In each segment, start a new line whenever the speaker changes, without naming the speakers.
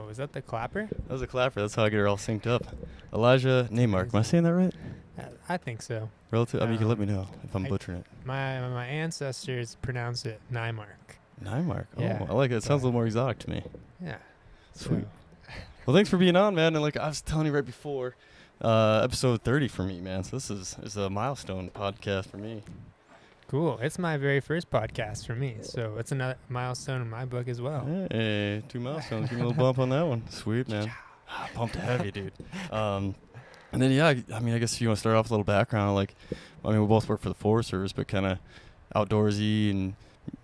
Oh, is that the clapper?
That was a clapper. That's how I get her all synced up. Elijah Neymark. Am I saying that right?
I think so.
Relative. I mean, you can let me know if I'm
I-
butchering it.
My ancestors pronounce it Neymark.
Neymark. Oh,
Yeah.
I like it. It sounds a little more exotic to me.
Yeah.
Sweet. Well, thanks for being on, man. And like I was telling you right before, episode 30 for me, man. So this is a milestone podcast for me.
Cool. It's my very first podcast for me, so it's another milestone in my book as well.
Hey, 2 milestones. Give me a little bump on that one. Sweet, man. Pumped to have you, dude. And then, yeah, I mean, I guess if you want to start off with a little background, like, I mean, we both work for the Forest Service, but kind of outdoorsy and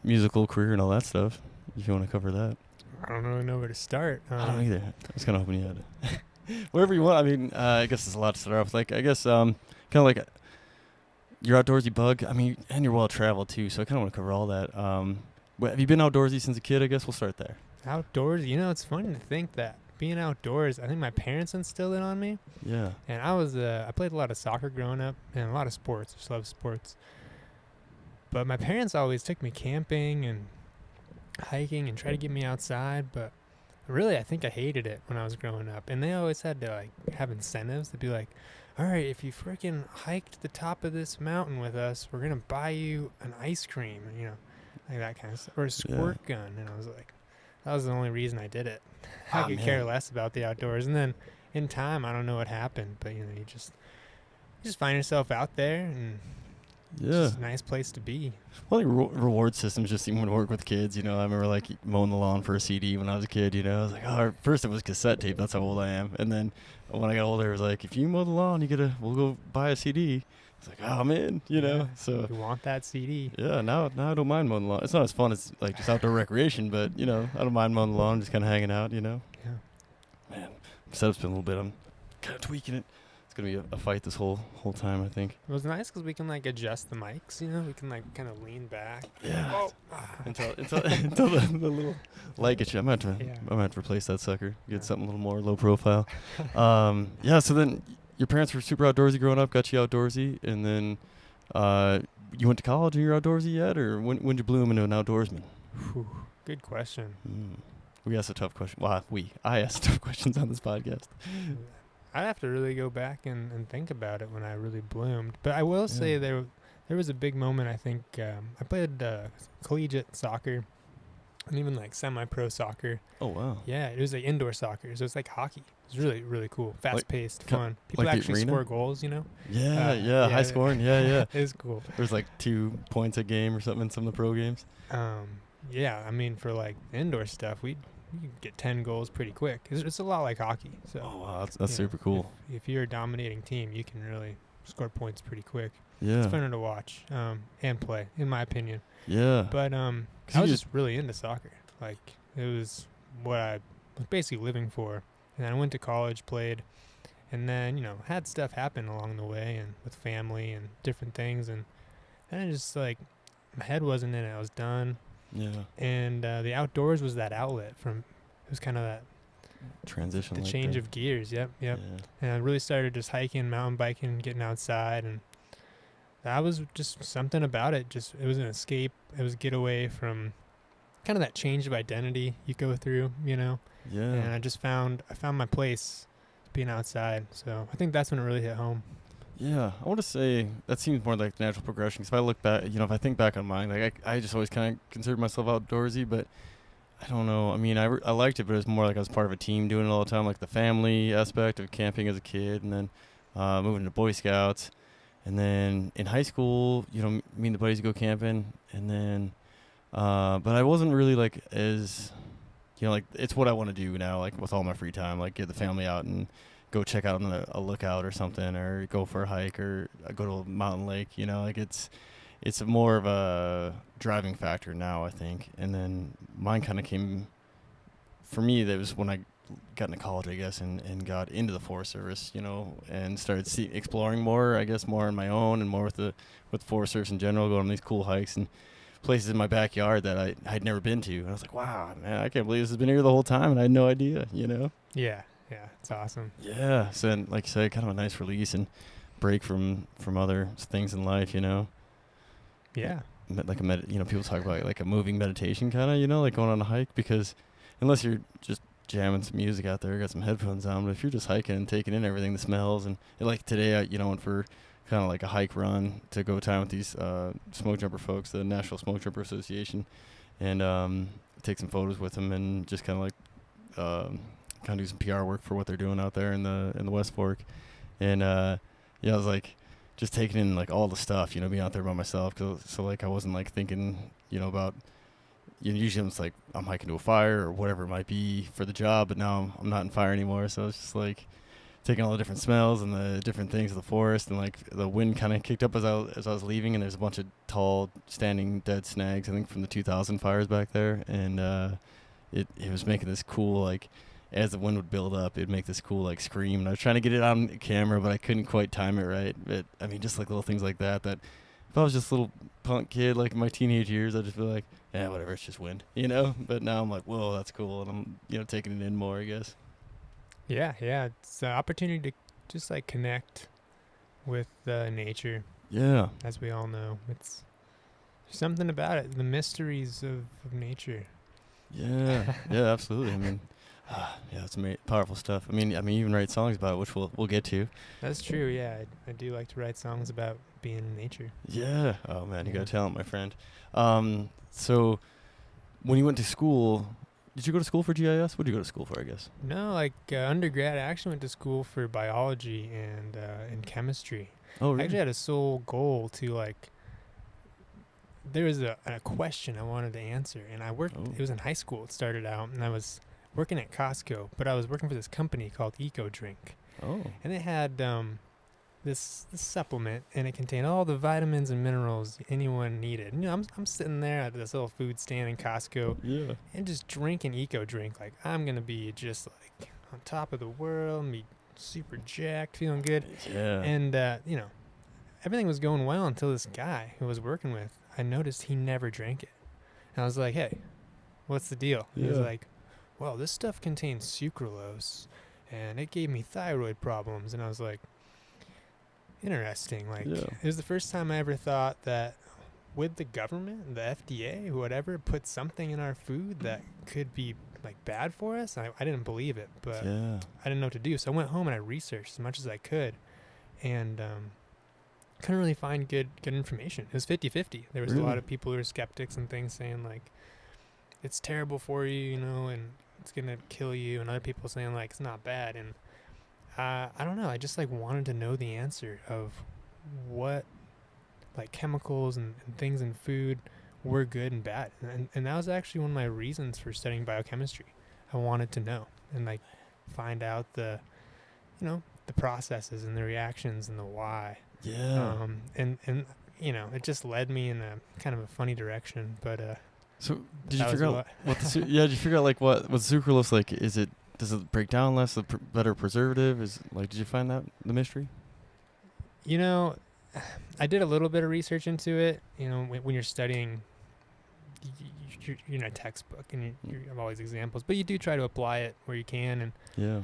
musical career and all that stuff, if you want to cover that.
I don't really know where to start.
I don't either. I was kind of hoping you had wherever you want. I mean, I guess there's a lot to start off with. Like, I guess kind of like your outdoorsy bug. I mean, and you're well-traveled, too, so I kind of want to cover all that. Have you been outdoorsy since a kid? I guess we'll start there.
Outdoors, it's funny to think that being outdoors, I think my parents instilled it on me.
Yeah.
And I played a lot of soccer growing up and a lot of sports. Just love sports. But my parents always took me camping and hiking and tried to get me outside. But really, I think I hated it when I was growing up. And they always had to like have incentives to be like, all right, if you freaking hike to the top of this mountain with us, we're going to buy you an ice cream, like that kind of stuff. Or a squirt gun. And I was like, that was the only reason I did it. I could care less about the outdoors. And then in time, I don't know what happened, but you just find yourself out there, and it's just a nice place to be.
Well, like reward systems just seem to work with kids. I remember like mowing the lawn for a CD when I was a kid. I was like, oh, first it was cassette tape. That's how old I am. And then when I got older, it was like, if you mow the lawn, we'll go buy a CD. It's like, oh, I'm in, So
you want that CD?
Yeah, now I don't mind mowing the lawn. It's not as fun as like just outdoor recreation, but I don't mind mowing the lawn, just kind of hanging out. Yeah. Man, setup's been a little bit. I'm kind of tweaking it. It's gonna be a fight this whole time, I think.
It was nice because we can like adjust the mics. We can like kind of lean back.
Yeah. Until the little light gets you. I'm gonna have to replace that sucker. Get something a little more low profile. Yeah. So then your parents were super outdoorsy growing up, got you outdoorsy, and then you went to college and you're outdoorsy yet, or when did you bloom into an outdoorsman?
Whew, good question.
We asked a tough question. Well, I asked tough questions on this podcast.
I'd have to really go back and think about it when I really bloomed. But I will say there was a big moment, I think. I played collegiate soccer and even like semi-pro soccer.
Oh, wow.
Yeah, it was like indoor soccer. So it's like hockey. It was really, really cool. Fast-paced, fun. People
like
actually score goals,
Yeah, high scoring. Yeah.
It was cool.
There's like 2 points a game or something in some of the pro games.
Yeah, I mean, for like indoor stuff, you can get 10 goals pretty quick. It's a lot like hockey. So,
oh, wow, that's super cool.
If you're a dominating team, you can really score points pretty quick.
Yeah.
It's fun to watch and play, in my opinion.
Yeah.
But I was just really into soccer. Like, it was what I was basically living for. And then I went to college, played, and then, had stuff happen along the way and with family and different things. And then I just, like, my head wasn't in it. I was done.
Yeah.
And the outdoors was that outlet it was kind of that
transition.
The change of gears. Yep.
Yeah.
And I really started just hiking, mountain biking, getting outside. And that was just something about it. It was an escape. It was a getaway from kind of that change of identity you go through, Yeah. And I found my place being outside. So I think that's when it really hit home.
Yeah, I want to say that seems more like the natural progression. Because if I look back, if I think back on mine, like I just always kind of considered myself outdoorsy, but I don't know. I mean, I liked it, but it was more like I was part of a team doing it all the time, like the family aspect of camping as a kid, and then moving to Boy Scouts, and then in high school, me and the buddies would go camping, and then, but I wasn't really like as, like it's what I want to do now, like with all my free time, like get the family out and go check out a lookout or something, or go for a hike, or go to a mountain lake. Like it's more of a driving factor now, I think. And then mine kind of came for me. That was when I got into college, I guess, and got into the Forest Service, and started exploring more, I guess, more on my own and more with Forest Service in general, going on these cool hikes and places in my backyard that I'd never been to. And I was like, wow, man, I can't believe this has been here the whole time, and I had no idea,
Yeah. Yeah, it's awesome.
Yeah, so then, like you said, kind of a nice release and break from other things in life,
Yeah.
Like people talk about like a moving meditation kind of, like going on a hike, because unless you're just jamming some music out there, got some headphones on. But if you're just hiking and taking in everything, the smells, and like today, I went for kind of like a hike run to go time with these smoke jumper folks, the National Smoke Jumper Association, and take some photos with them and just kind of like kind of do some PR work for what they're doing out there in the West Fork. And I was like just taking in like all the stuff, being out there by myself. So like I wasn't like thinking, about, usually it's like I'm hiking to a fire or whatever it might be for the job, but now I'm not in fire anymore. So it's just like taking all the different smells and the different things of the forest, and like the wind kind of kicked up as I was leaving, and there's a bunch of tall standing dead snags, I think from the 2000 fires back there, and it was making this cool, like, as the wind would build up, it'd make this cool like scream, and I was trying to get it on camera, but I couldn't quite time it right. But I mean, just like little things like that if I was just a little punk kid like in my teenage years, I'd just be like, yeah, whatever, it's just wind, but now I'm like, whoa, that's cool, and I'm taking it in more, I guess.
Yeah, it's an opportunity to just like connect with nature.
Yeah,
As we all know, it's something about it, the mysteries of nature.
yeah, yeah, absolutely. I mean, yeah, it's powerful stuff. I mean, even write songs about it, which we'll get to.
That's true. Yeah, I do like to write songs about being in nature.
Yeah. Oh man, you
Yeah.
got talent, my friend. So when you went to school, did you go to school for GIS? What did you go to school for, I guess?
No, like undergrad, I actually went to school for biology and chemistry.
Oh,
I
really?
actually had a sole goal to like. There was a question I wanted to answer, and I worked.
Oh.
It was in high school. It started out, and I was working at Costco, but I was working for this company called Eco Drink,
Oh.
and it had this supplement, and it contained all the vitamins and minerals anyone needed. I'm sitting there at this little food stand in Costco,
Yeah.
and just drinking Eco Drink, like I'm gonna be just like on top of the world, and be super jacked, feeling good.
Yeah.
And everything was going well until this guy who I was working with, I noticed he never drank it. And I was like, hey, what's the deal? He was
Yeah.
like, well, this stuff contains sucralose, and it gave me thyroid problems. And I was like, interesting. Like,
Yeah.
it was the first time I ever thought that with the government, the FDA, whatever, put something in our food that could be like bad for us. I didn't believe it, but
Yeah.
I didn't know what to do. So I went home and I researched as much as I could, and couldn't really find good information. It was 50-50. There was a lot
Really?
of people who were skeptics and things saying like it's terrible for you, and it's gonna kill you, and other people saying like it's not bad. And I don't know. I just like wanted to know the answer of what like chemicals and things in food were good and bad, and that was actually one of my reasons for studying biochemistry. I wanted to know and like find out the processes and the reactions and the why.
Yeah.
And it just led me in a kind of a funny direction, but
So did you
that was
figure out what did you figure out like what sucralose, like, does it break down less, a better preservative? Did you find that the mystery?
I did a little bit of research into it. When you're studying, you're in a textbook and you have all these examples, but you do try to apply it where you can. And
Yeah.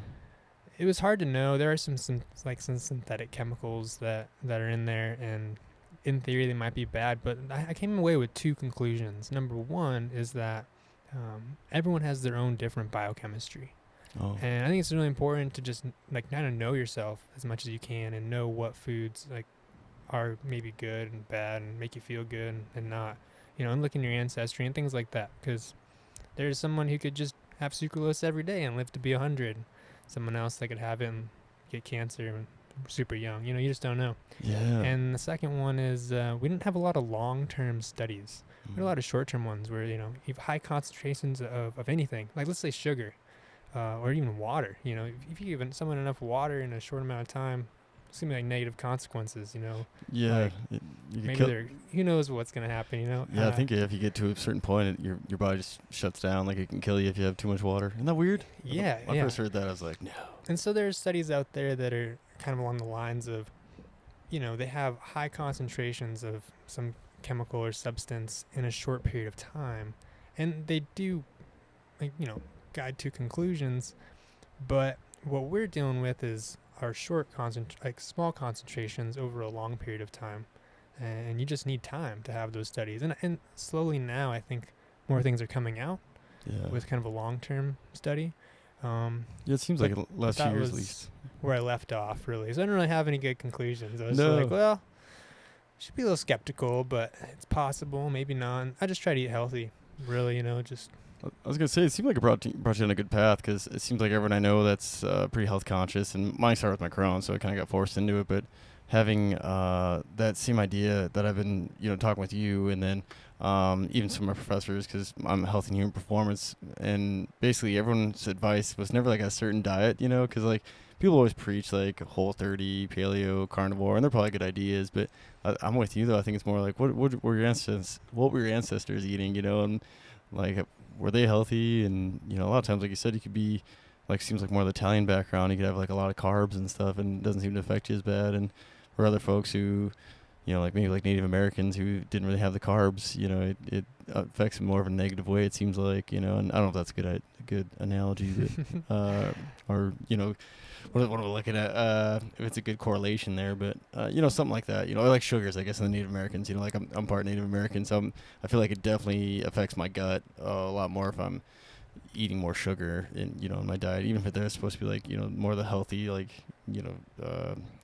it was hard to know. There are some synthetic chemicals that are in there, and in theory they might be bad, but I came away with two conclusions. Number one is that everyone has their own different biochemistry.
Oh.
And I think it's really important to just like kind of know yourself as much as you can, and know what foods like are maybe good and bad and make you feel good and not, and look in your ancestry and things like that, because there's someone who could just have sucralose every day and live to be 100. Someone else that could have it and get cancer when super young. You just don't know.
Yeah.
And the second one is we didn't have a lot of long-term studies. We had a lot of short-term ones where, you have high concentrations of anything, like let's say sugar or even water. If you give someone enough water in a short amount of time, it's going to be like negative consequences,
Yeah.
like,
You could
Maybe
kill-
who knows what's going to happen,
Yeah, I think if you get to a certain point, your body just shuts down. Like, it can kill you if you have too much water. Isn't that weird?
Yeah,
When I
yeah.
first heard that, I was like, no.
And so there's studies out there that are kind of along the lines of, they have high concentrations of some chemical or substance in a short period of time, and they do, like, guide to conclusions. But what we're dealing with is our small concentrations over a long period of time, and you just need time to have those studies. And slowly now, I think more things are coming out
Yeah.
with kind of a long-term study.
Yeah, it seems
But
like last few
that
years at
was
least.
where I left off, really. So I didn't really have any good conclusions. I was just like,
No.
well, should be a little skeptical, but it's possible, maybe not. I just try to eat healthy, really, just
I was gonna say it seemed like it brought you on a good path because it seems like everyone I know that's pretty health conscious, and mine started with my Crohn, so I kind of got forced into it. But having that same idea that I've been talking with you, and then even some of my professors, because I'm health and human performance, and basically everyone's advice was never like a certain diet, because like people always preach like Whole30, paleo, carnivore, and they're probably good ideas, but I'm with you though. I think it's more like what were your ancestors eating, and like were they healthy? And a lot of times, like you said, you could be like seems like more of the Italian background. You could have like a lot of carbs and stuff, and it doesn't seem to affect you as bad. And for other folks who, like maybe like Native Americans who didn't really have the carbs, it affects them more of a negative way. It seems like, and I don't know if that's a good analogy, but or what are we looking at? If it's a good correlation there, but something like that. Or like sugars, I guess, in the Native Americans. Like I'm part Native American, so I feel like it definitely affects my gut a lot more if I'm eating more sugar in my diet. Even if they're supposed to be like more of the healthy like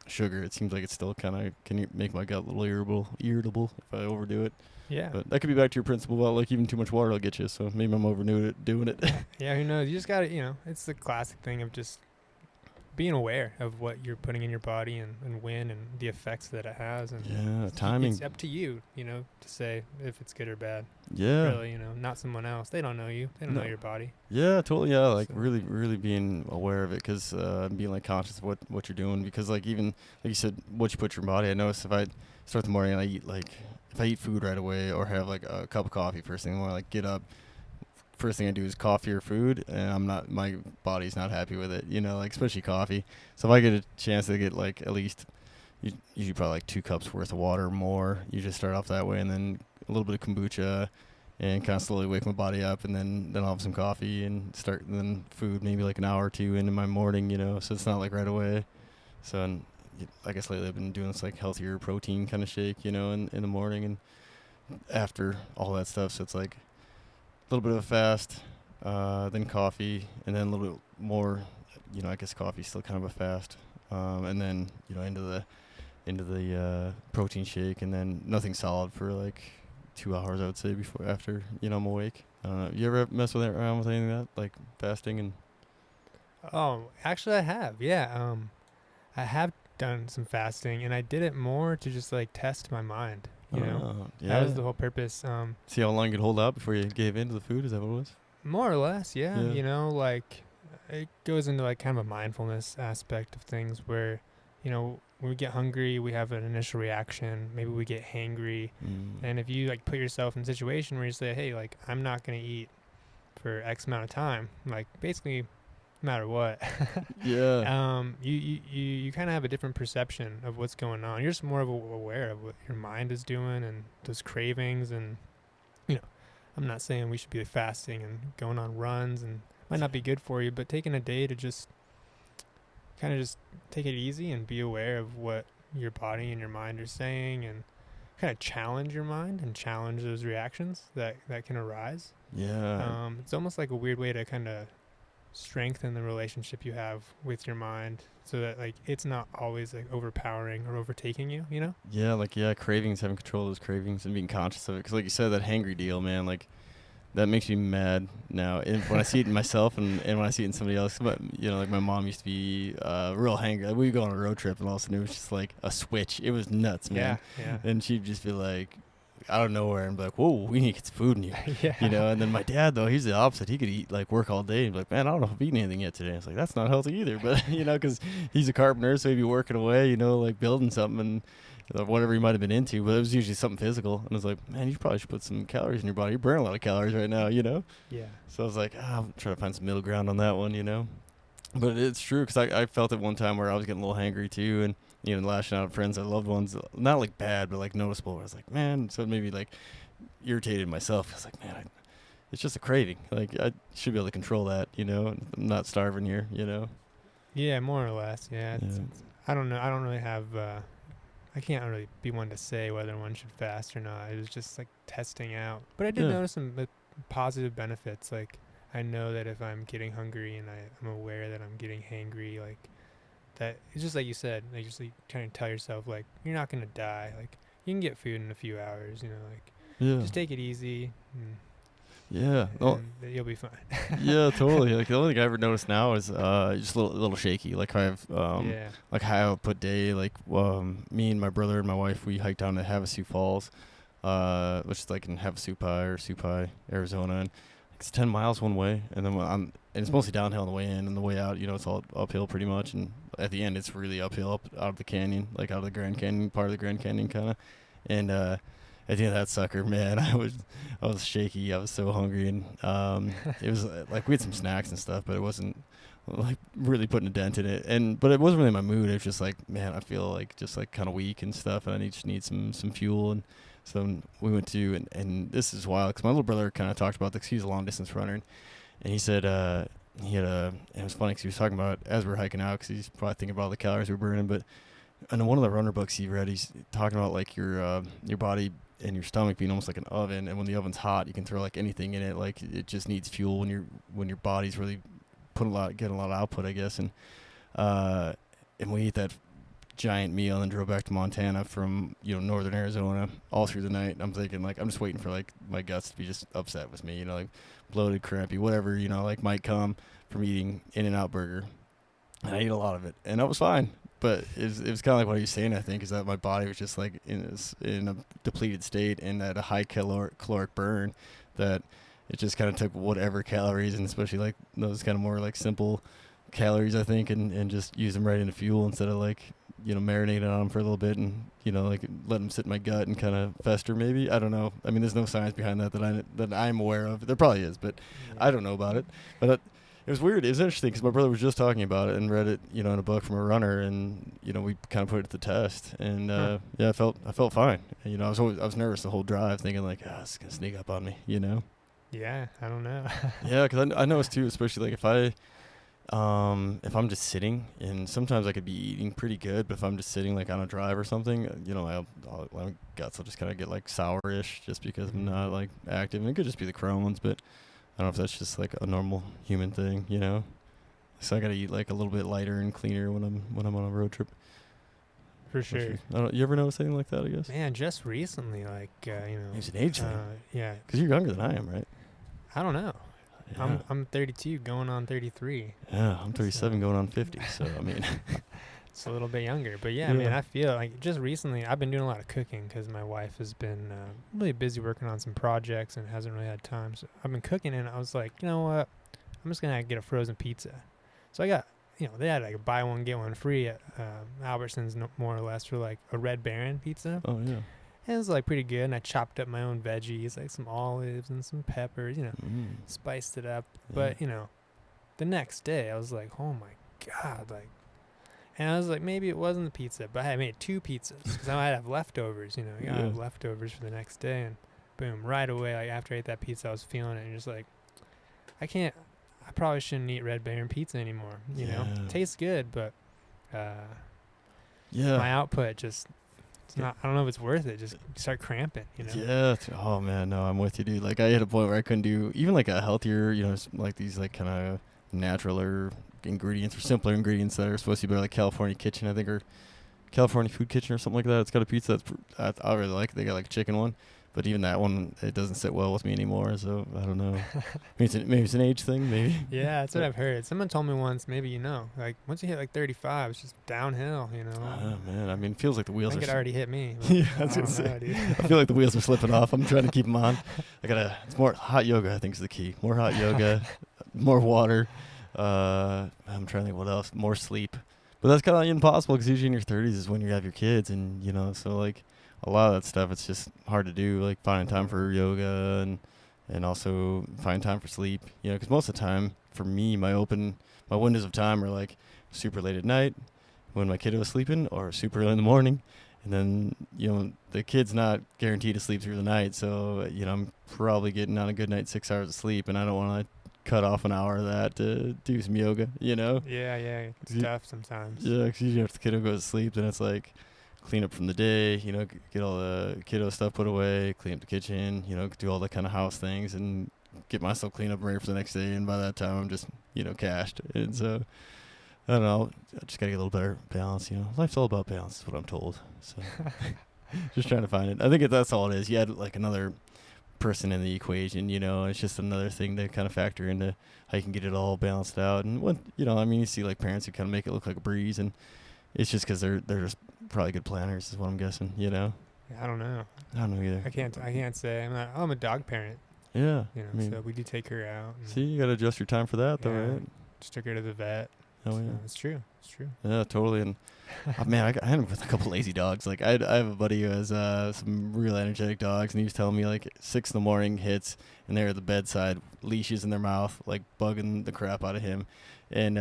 sugar, it seems like it's still kind of can make my gut a little irritable if I overdo it.
yeah.
But that could be back to your principle about like even too much water will get you. So maybe I'm doing it.
Yeah, who knows? You just got to, it's the classic thing of just being aware of what you're putting in your body and when and the effects that it has. And
yeah, timing.
It's up to you, to say if it's good or bad.
Yeah.
Really, not someone else. They don't know you. They don't know your body.
Yeah, totally. Yeah, like
So.
really being aware of it, because being like conscious of what you're doing, because like even like you said, what you put in your body. I notice if I start the morning and I eat like if I eat food right away or have like a cup of coffee first thing in the morning, like get up, first thing I do is coffee or food, and my body's not happy with it, like especially coffee. So if I get a chance to get like at least usually probably like 2 cups worth of water or more, you just start off that way, and then a little bit of kombucha, and kind of slowly wake my body up, and then I'll have some coffee and then food maybe like an hour or two into my morning, so it's not like right away. So and I guess lately I've been doing this like healthier protein kind of shake, in the morning and after all that stuff. So it's like a little bit of a fast, then coffee, and then a little bit more, I guess coffee's still kind of a fast, and then into the protein shake, and then nothing solid for like 2 hours, I would say, after I'm awake. I don't know. You ever mess around with anything like that, like fasting and?
Oh, actually, I have. Yeah. I have done some fasting, and I did it more to just like test my mind.
Yeah.
That was the whole purpose.
See how long you could hold out before you gave in to the food. Is that what it was?
More or less, yeah.
Yeah.
Like it goes into like kind of a mindfulness aspect of things where, when we get hungry, we have an initial reaction. Maybe we get hangry, and if you like put yourself in a situation where you say, "Hey, like I'm not gonna eat for X amount of time," like basically, no matter what,
Yeah.
you kind of have a different perception of what's going on. You're just more aware of what your mind is doing and those cravings. And I'm not saying we should be fasting and going on runs, and might not be good for you, but taking a day to just kind of just take it easy and be aware of what your body and your mind are saying, and kind of challenge your mind and challenge those reactions that can arise.
Yeah.
It's almost like a weird way to kind of strengthen the relationship you have with your mind, so that like it's not always like overpowering or overtaking you.
Yeah, cravings, having control of those cravings and being conscious of it, because like you said, that hangry deal, man, like that makes me mad now. And when I see it in myself and when I see it in somebody else, but like my mom used to be real hangry. Like, we'd go on a road trip, and all of a sudden it was just like a switch. It was nuts, man.
Yeah.
And she'd just be like, out of nowhere, and be like, "Whoa, we need to get some food in you."
Yeah.
And then my dad, though, he's the opposite. He could eat like work all day and be like, "Man, I don't know if I've eaten anything yet today." It's like, that's not healthy either, but because he's a carpenter, so he'd be working away, like building something and whatever he might have been into, but it was usually something physical. And I was like, man, you probably should put some calories in your body. You're burning a lot of calories right now,
Yeah.
So I was like, I'll try to find some middle ground on that one, But it's true, because I felt it one time where I was getting a little hangry too, and lashing out at friends, I loved ones, not like bad, but like noticeable. I was like, man, so it made me like irritated myself. I was like, man, it's just a craving. Like I should be able to control that, I'm not starving here,
Yeah, more or less. Yeah. I don't know. I don't really have. I can't really be one to say whether one should fast or not. It was just like testing out. But I did notice some positive benefits. Like I know that if I'm getting hungry and I'm aware that I'm getting hangry, like that, it's just like you said, like just like trying to tell yourself like you're not gonna die. Like you can get food in a few hours, like
Yeah.
just take it easy
Yeah. No,
and you'll be fine.
yeah, totally. Like the only thing I ever noticed now is just a little shaky. Like I have
Yeah.
like high output day. Like me and my brother and my wife, we hiked down to Havasu Falls, which is like in Supai, Arizona, and it's 10 miles one way, and then and it's mostly downhill on the way in, and the way out, it's all uphill pretty much, and at the end it's really uphill up out of the canyon, like out of the Grand Canyon, part of the Grand Canyon kind of, and at the end of that sucker, man, I was shaky. I was so hungry, and it was like we had some snacks and stuff, but it wasn't like really putting a dent in it. But it wasn't really my mood. It was just like, man, I feel like just like kind of weak and stuff, and I just need some fuel. And so we went to, and this is wild because my little brother kind of talked about this. He's a long distance runner, and he said he had and it was funny because he was talking about as we were hiking out because he's probably thinking about all the calories we were burning, but. In one of the runner books he read, he's talking about like your body and your stomach being almost like an oven, and when the oven's hot, you can throw like anything in it. Like it just needs fuel when your body's getting a lot of output, I guess. And we ate that giant meal and then drove back to Montana from northern Arizona all through the night. I'm thinking like I'm just waiting for like my guts to be just upset with me, like bloated, crampy, whatever like might come from eating In-N-Out burger. And I ate a lot of it, and I was fine. But it was kind of like what he was saying, I think, is that my body was just like in a depleted state and at a high caloric burn, that it just kind of took whatever calories, and especially like those kind of more like simple calories, I think, and just use them right into fuel instead of like, marinating on them for a little bit and, like let them sit in my gut and kind of fester maybe. I don't know. I mean, there's no science behind that I'm aware of. There probably is, but I don't know about it. But it was weird. It was interesting because my brother was just talking about it and read it, in a book from a runner, and we kind of put it to the test. And yeah, I felt fine. And, I was nervous the whole drive, thinking like, it's gonna sneak up on me,
Yeah, I don't know.
Yeah, because I noticed too, especially like if I'm just sitting, and sometimes I could be eating pretty good, but if I'm just sitting like on a drive or something, my guts will just kind of get like sourish just because I'm not like active, and it could just be the Crohn's, but. I don't know if that's just like a normal human thing, So I gotta eat like a little bit lighter and cleaner when I'm on a road trip.
For sure.
You ever notice anything like that? I guess.
Man, just recently, like
It's an age thing.
Yeah.
Because you're younger than I am, right?
I don't know.
Yeah.
I'm 32, going on 33.
Yeah, I'm 37, going on 50. So I mean.
It's a little bit younger, but yeah, man, I feel like just recently I've been doing a lot of cooking because my wife has been really busy working on some projects and hasn't really had time. So I've been cooking, and I was like, you know what, I'm just gonna get a frozen pizza. So I got, they had like a buy one get one free at Albertsons, more or less, for like a Red Baron pizza.
Oh yeah.
And it was like pretty good, and I chopped up my own veggies, like some olives and some peppers, spiced it up.
Yeah.
But the next day I was like, oh my god, like. And I was like, maybe it wasn't the pizza, but I made 2 pizzas because I might have leftovers, I gotta have leftovers for the next day. And boom, right away, like after I ate that pizza, I was feeling it, and just like, I probably shouldn't eat Red Baron pizza anymore. Tastes good, but my output just, it's not. I don't know if it's worth it. Just start cramping,
Yeah. Oh man, no, I'm with you, dude. Like I hit a point where I couldn't do even like a healthier, like these like kind of naturaler ingredients or simpler ingredients that are supposed to be better, like California Kitchen, I think, or California Food Kitchen or something like that. It's got a pizza I really like. They got like a chicken one, but even that one, it doesn't sit well with me anymore. So I don't know. maybe it's an age thing. Maybe.
Yeah, that's what I've heard. Someone told me once. Maybe like once you hit like 35, it's just downhill.
Oh man, I mean, it feels like the wheels.
I think it already hit me.
Yeah, I was gonna say. I feel like the wheels are slipping off. I'm trying to keep them on. It's more hot yoga. I think is the key. More hot yoga, more water. I'm trying to think what else. More sleep, but that's kind of impossible because usually in your 30s is when you have your kids, and so like a lot of that stuff, it's just hard to do. Like finding time for yoga and also finding time for sleep. Because most of the time for me, my windows of time are like super late at night when my kiddo is sleeping, or super early in the morning, and then the kid's not guaranteed to sleep through the night, so I'm probably getting on a good night 6 hours of sleep, and I don't want to cut off an hour of that to do some yoga,
Yeah, it's tough sometimes.
Yeah, because usually after the kiddo goes to sleep, then it's like clean up from the day, get all the kiddo stuff put away, clean up the kitchen, do all the kind of house things, and get myself cleaned up and ready for the next day, and by that time I'm just cashed. And so I don't know, I just gotta get a little better balance. Life's all about balance, is what I'm told. So just trying to find it. I think that's all it is. You add like another person in the equation, it's just another thing to kind of factor into how you can get it all balanced out. And when you see like parents who kind of make it look like a breeze, and it's just because they're just probably good planners, is what I'm guessing.
Yeah, I don't know.
I don't know either.
I can't say. I'm a dog parent.
Yeah.
So we do take her out.
See, you got to adjust your time for that, though, right?
Just took her to the vet.
Oh, yeah.
It's true.
Yeah, totally. And man, I had with a couple lazy dogs. Like I have a buddy who has some real energetic dogs, and he was telling me like 6 a.m. hits, and they're at the bedside, leashes in their mouth, like bugging the crap out of him. And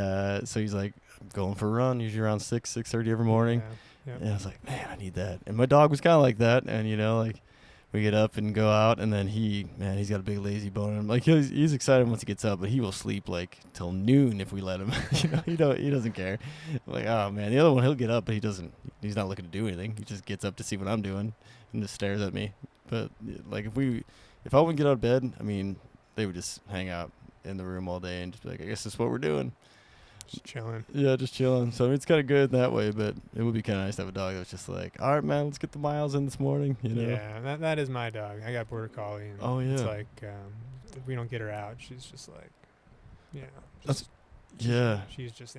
so he's like going for a run, usually around 6:30 every morning.
Yeah.
And I was like, man, I need that. And my dog was kind of like that. And like we get up and go out, and then he's got a big lazy bone. And like he's excited once he gets up, but he will sleep like till noon if we let him. He doesn't care. I'm like, oh man, the other one, he'll get up, but he's not looking to do anything. He just gets up to see what I'm doing and just stares at me. But like if I wouldn't get out of bed, they would just hang out in the room all day and just be like, I guess that's what we're doing.
Just chilling.
Yeah, just chilling. So it's kind of good that way, but it would be kind of nice to have a dog that's just like, all right, man, let's get the miles in this morning.
Yeah, that is my dog. I got border collie. And
oh yeah.
It's like if we don't get her out, she's just like, she's just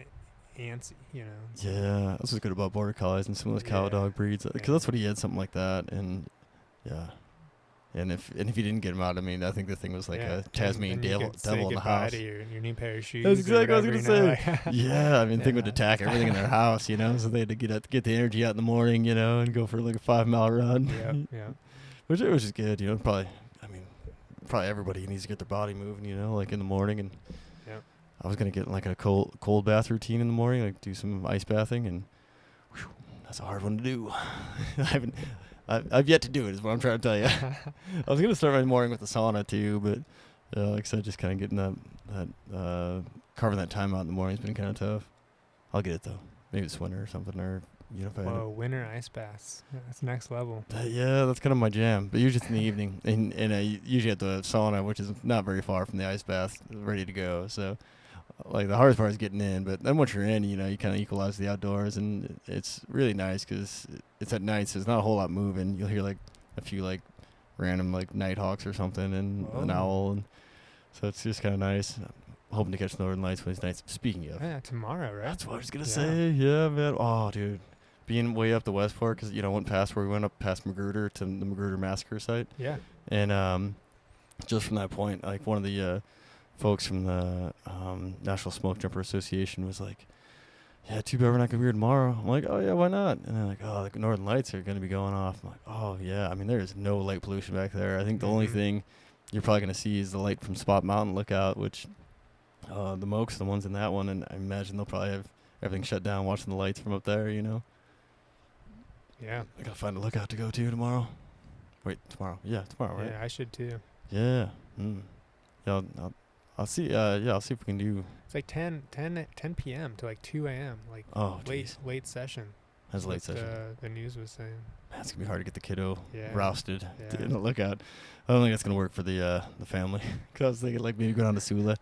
antsy.
Yeah, that's what's good about border collies and some of those cow dog breeds, because that's what he had, something like that, and yeah. And if you didn't get him out, I think the thing was like a Tasmanian devil in the house.
To your new pair of shoes.
That's exactly what I was gonna say. Yeah, thing would attack everything in their house, so they had to get the energy out in the morning, and go for like a 5-mile run.
Yeah.
Which is good, probably everybody needs to get their body moving, like in the morning. And I was gonna get like a cold bath routine in the morning, like do some ice bathing, and that's a hard one to do. I've yet to do it, is what I'm trying to tell you. I was going to start my morning with the sauna, too, but like I said, just kind of getting that carving that time out in the morning has been kind of tough. I'll get it, though. Maybe this winter or something, or, if I
winter ice baths. That's next level.
Yeah, that's kind of my jam, but usually it's in the evening. And I usually at the sauna, which is not very far from the ice bath, ready to go, so... Like the hardest part is getting in, but then once you're in, you kind of equalize the outdoors, and it's really nice because it's at night, so there's not a whole lot moving. You'll hear like a few like random like nighthawks or something, and an owl, and so it's just kind of nice. I'm hoping to catch northern lights when it's nice. Speaking of,
tomorrow, right?
That's what I was gonna say. Yeah, man. Oh, dude, being way up the West Fork, because I went past where we went up past Magruder to the Magruder massacre site.
Yeah,
and just from that point, like one of the folks from the National Smoke Jumper Association was like, yeah, too bad we're not going to be here tomorrow. I'm like, oh, yeah, why not? And they're like, oh, the northern lights are going to be going off. I'm like, oh, yeah. There is no light pollution back there. I think the only thing you're probably going to see is the light from Spot Mountain Lookout, which the Mokes are the ones in that one, and I imagine they'll probably have everything shut down watching the lights from up there,
Yeah.
I got to find a lookout to go to tomorrow. Wait, tomorrow? Yeah, tomorrow, right?
Yeah, I should too.
Yeah. Yeah, I'll see. I'll see if we can do.
It's like 10 p.m. to like 2 a.m. Like late session.
That's late session.
The news was saying.
Man, it's gonna be hard to get the kiddo rousted
Yeah.
in the lookout. I don't think that's gonna work for the family. Cause I was thinking like maybe go down to Sula.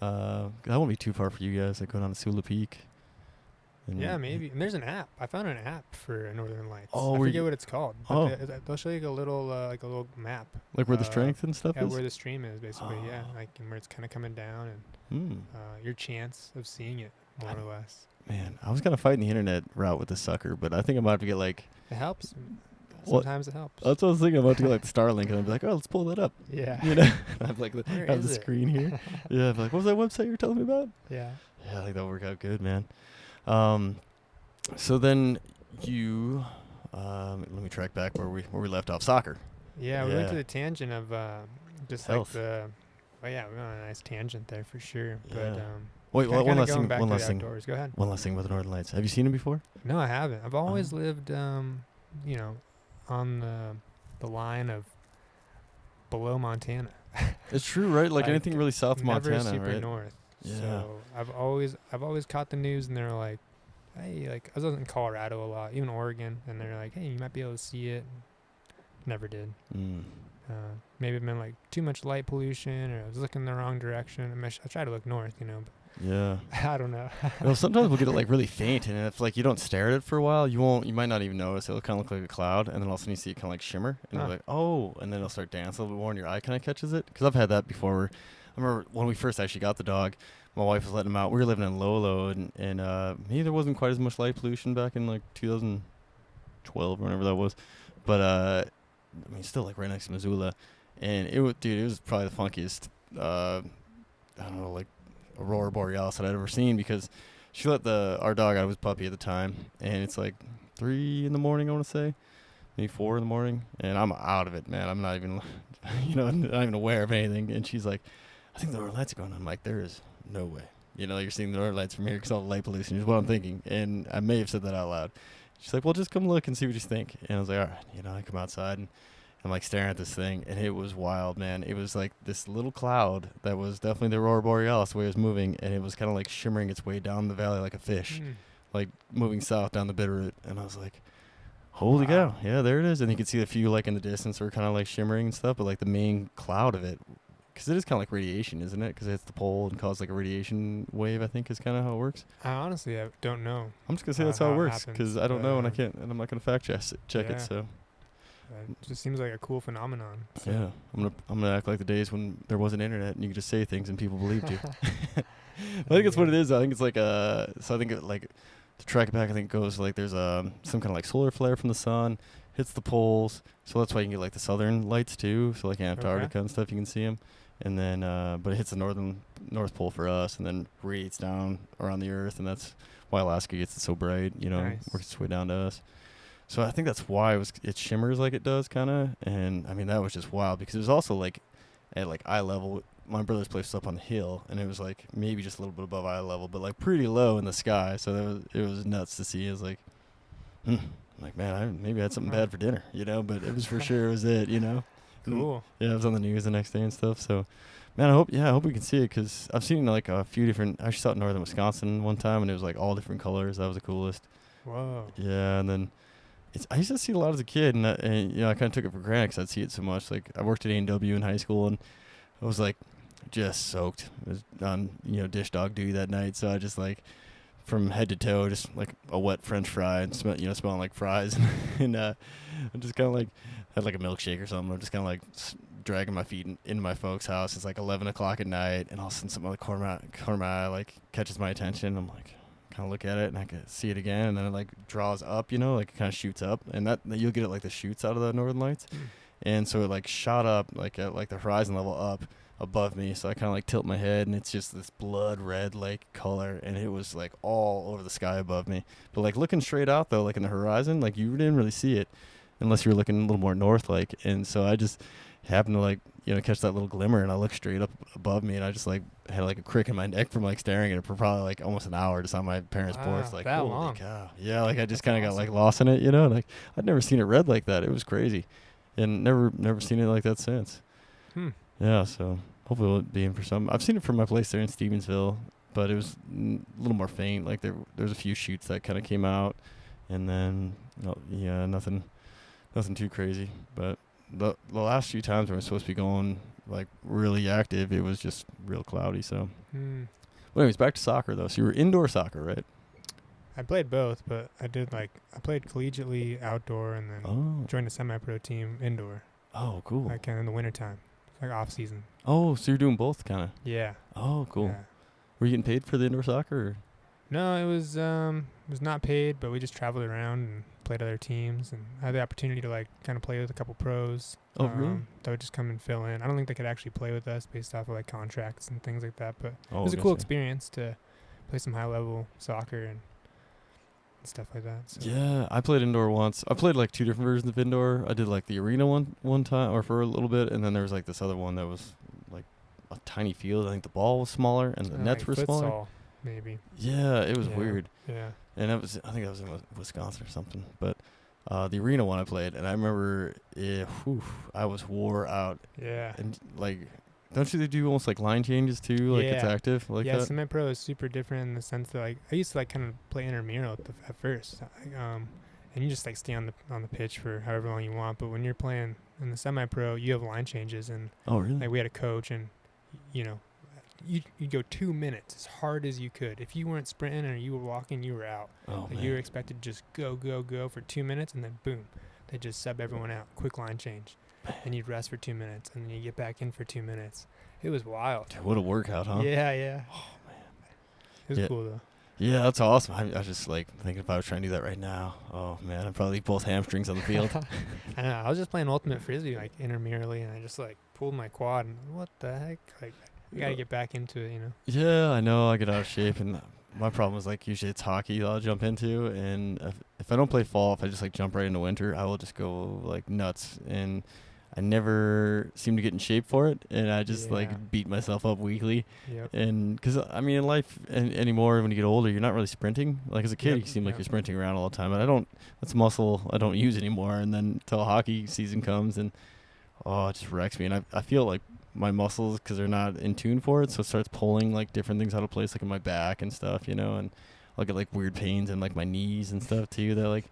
That won't be too far for you guys. Like go down to Sula Peak.
Yeah, maybe. And there's an app. I found an app for Northern Lights.
Oh,
I forget what it's called.
But
they'll show you a little map.
Like where the strength and stuff is?
Where the stream is, basically, yeah. Like and where it's kind of coming down and your chance of seeing it, more or less.
Man, I was going to fight in the internet route with this sucker, but I think I'm about to get like...
It helps. Sometimes it helps.
That's what I was thinking. I'm about to get like the Starlink, and I'd be like, oh, let's pull that up.
Yeah.
I have like the screen here. Yeah, I'd be like, what was that website you were telling me about?
Yeah.
Yeah, I think that'll work out good, man. So then you, let me track back where we left off. Soccer.
Yeah, we went to the tangent of just
health.
like the. Well, yeah, we went on a nice tangent there for sure.
Yeah.
But
wait, one last thing.
One last thing. Go ahead.
One last thing with the Northern Lights. Have you seen them before?
No, I haven't. I've always lived, on the line of below Montana.
It's true, right? Like anything really south of Montana,
never super
right?
north.
Yeah.
So I've always caught the news, and they're like, hey, like I was in Colorado a lot, even Oregon, and they're like, hey, you might be able to see it. Never did. Maybe it meant like too much light pollution, or I was looking the wrong direction. I try to look north,
Yeah.
but I don't know.
Well, sometimes we'll get it like really faint, and if like you don't stare at it for a while, you might not even notice. It'll kind of look like a cloud, and then all of a sudden you see it kind of like shimmer, and you're like, oh, and then it'll start dancing a little bit more, and your eye kind of catches it. Because I've had that before. Where I remember when we first actually got the dog, my wife was letting him out. We were living in Lolo, and maybe there wasn't quite as much light pollution back in like 2012 or whenever that was, but I mean, still like right next to Missoula, and it was probably the funkiest. I don't know, like aurora borealis that I'd ever seen, because she let our dog out of his puppy at the time, and it's like 3 in the morning, I want to say, maybe 4 in the morning, and I'm out of it, man. I'm not even, not even aware of anything. And she's like, I think the northern lights are going on. I'm like, there is no way. You're seeing the northern lights from here because all the light pollution is what I'm thinking. And I may have said that out loud. She's like, well, just come look and see what you think. And I was like, all right. I come outside, and I'm like staring at this thing, and it was wild, man. It was like this little cloud that was definitely the aurora borealis, the way it was moving, and it was kind of like shimmering its way down the valley like a fish, like moving south down the Bitterroot. And I was like, holy cow, yeah, there it is. And you could see a few like in the distance were kind of like shimmering and stuff, but like the main cloud of it, because it is kind of like radiation, isn't it? Because it hits the pole and causes like a radiation wave, I think is kind of how it works.
I don't know.
I'm just going to say that's how it works, because I don't know, and I'm not going to fact check it, so.
It just seems like a cool phenomenon. So.
Yeah, I'm gonna act like the days when there wasn't internet and you could just say things and people believed you. I think it's what it is. I think it's like so I think like to track it back, I think it goes like there's some kind of like solar flare from the sun hits the poles, so that's why you can get like the southern lights too. So like Antarctica and stuff, you can see them. And then but it hits the North Pole for us, and then radiates down around the Earth, and that's why Alaska gets it so bright. Works its way down to us. So I think that's why it shimmers like it does, kind of. And, I mean, that was just wild, because it was also, like, at, like, eye level. My brother's place was up on the hill, and it was, like, maybe just a little bit above eye level, but, like, pretty low in the sky. So it was nuts to see. It was like, like, man, maybe I had something bad for dinner, But it was for sure it was it,
Cool.
Yeah, it was on the news the next day and stuff. So, man, I hope we can see it, because I've seen, like, a few different. I actually saw it in northern Wisconsin one time, and it was, like, all different colors. That was the coolest.
Whoa.
Yeah, and then. I used to see it a lot as a kid, and I kind of took it for granted because I'd see it so much. Like, I worked at A&W in high school, and I was, like, just soaked. I was on, dish dog duty that night, so I just, like, from head to toe, just, like, a wet French fry and, smelling like fries. And I just kind of, like, had, like, a milkshake or something. I'm just kind of, like, dragging my feet into my folks' house. It's, like, 11 o'clock at night, and all of a sudden something on the corner of my eye, like, catches my attention. I'm like... kind of look at it, and I can see it again, and then it like draws up, like it kind of shoots up, and that you'll get it like the shoots out of the northern lights. And so it like shot up like at like the horizon level up above me, so I kind of like tilt my head, and it's just this blood red like color, and it was like all over the sky above me. But like looking straight out though, like in the horizon, like you didn't really see it unless you were looking a little more north, like. And so I just happened to like catch that little glimmer, and I looked straight up above me, and I just like had like a crick in my neck from like staring at it for probably like almost an hour just on my parents' porch. Like, holy
long.
cow. Yeah, like I just kind of got like lost in it, like I'd never seen it red like that. It was crazy, and never seen it like that since. Yeah, so hopefully we'll be in for some. I've seen it from my place there in Stevensville, but it was a little more faint. Like there's a few shoots that kind of came out, and then nothing too crazy. But the last few times when we're supposed to be going like really active, it was just real cloudy. So, But anyways, back to soccer though. So you were indoor soccer, right?
I played both, but I played collegiately outdoor, and then joined a semi-pro team indoor.
Oh, cool.
Like kind of in the wintertime, like off season.
Oh, so you're doing both, kind of.
Yeah.
Oh, cool.
Yeah.
Were you getting paid for the indoor soccer? Or?
No, it was not paid, but we just traveled around and played other teams, and I had the opportunity to like kind of play with a couple pros.
Oh, really?
That would just come and fill in. I don't think they could actually play with us based off of like contracts and things like that, but it was a cool experience to play some high level soccer and stuff like that. So.
Yeah, I played indoor once. I played like 2 different versions of indoor. I did like the arena one time, or for a little bit, and then there was like this other one that was like a tiny field. I think the ball was smaller and the nets were smaller.
Maybe.
Yeah, it was weird.
Yeah.
And I think that was in Wisconsin or something. But the arena one I played, and I remember I was wore out.
Yeah.
And like, don't you do almost like line changes too? Like it's active like that?
Yeah, semi-pro is super different in the sense that like I used to like kind of play intramural at first. and you just like stay on the pitch for however long you want. But when you're playing in the semi-pro, you have line changes, and
Oh, really?
like we had a coach, and you know, you'd go 2 minutes as hard as you could. If you weren't sprinting or you were walking, you were out.
Oh,
Like, you were expected to just go for 2 minutes, and then boom, they just sub everyone out. Quick line change, and you'd rest for 2 minutes, and then you get back in for 2 minutes. It was wild.
Dude, what a workout, huh?
Yeah.
Oh, man.
It was cool though.
Yeah, that's awesome. I was just like thinking if I was trying to do that right now. Oh man, I'd probably leave both hamstrings on the field.
I know. I was just playing ultimate frisbee like intramurally, and I just like pulled my quad. And what the heck? Like, I gotta get back into it, you know.
Yeah, I know. I get out of shape, and my problem is like usually it's hockey I'll jump into, and if I don't play fall, if I just like jump right into winter, I will just go like nuts, and I never seem to get in shape for it, and I just like beat myself up weekly.
Yep.
And because I mean, in life anymore, when you get older, you're not really sprinting. Like as a kid,
Yep,
you seem like
yep.
you're sprinting around all the time, but I don't. That's muscle I don't use anymore. And then till hockey season comes, and it just wrecks me. And I feel like my muscles, because they're not in tune for it, so it starts pulling like different things out of place, like in my back and stuff, you know. And I'll get like weird pains in like my knees and stuff too. That like.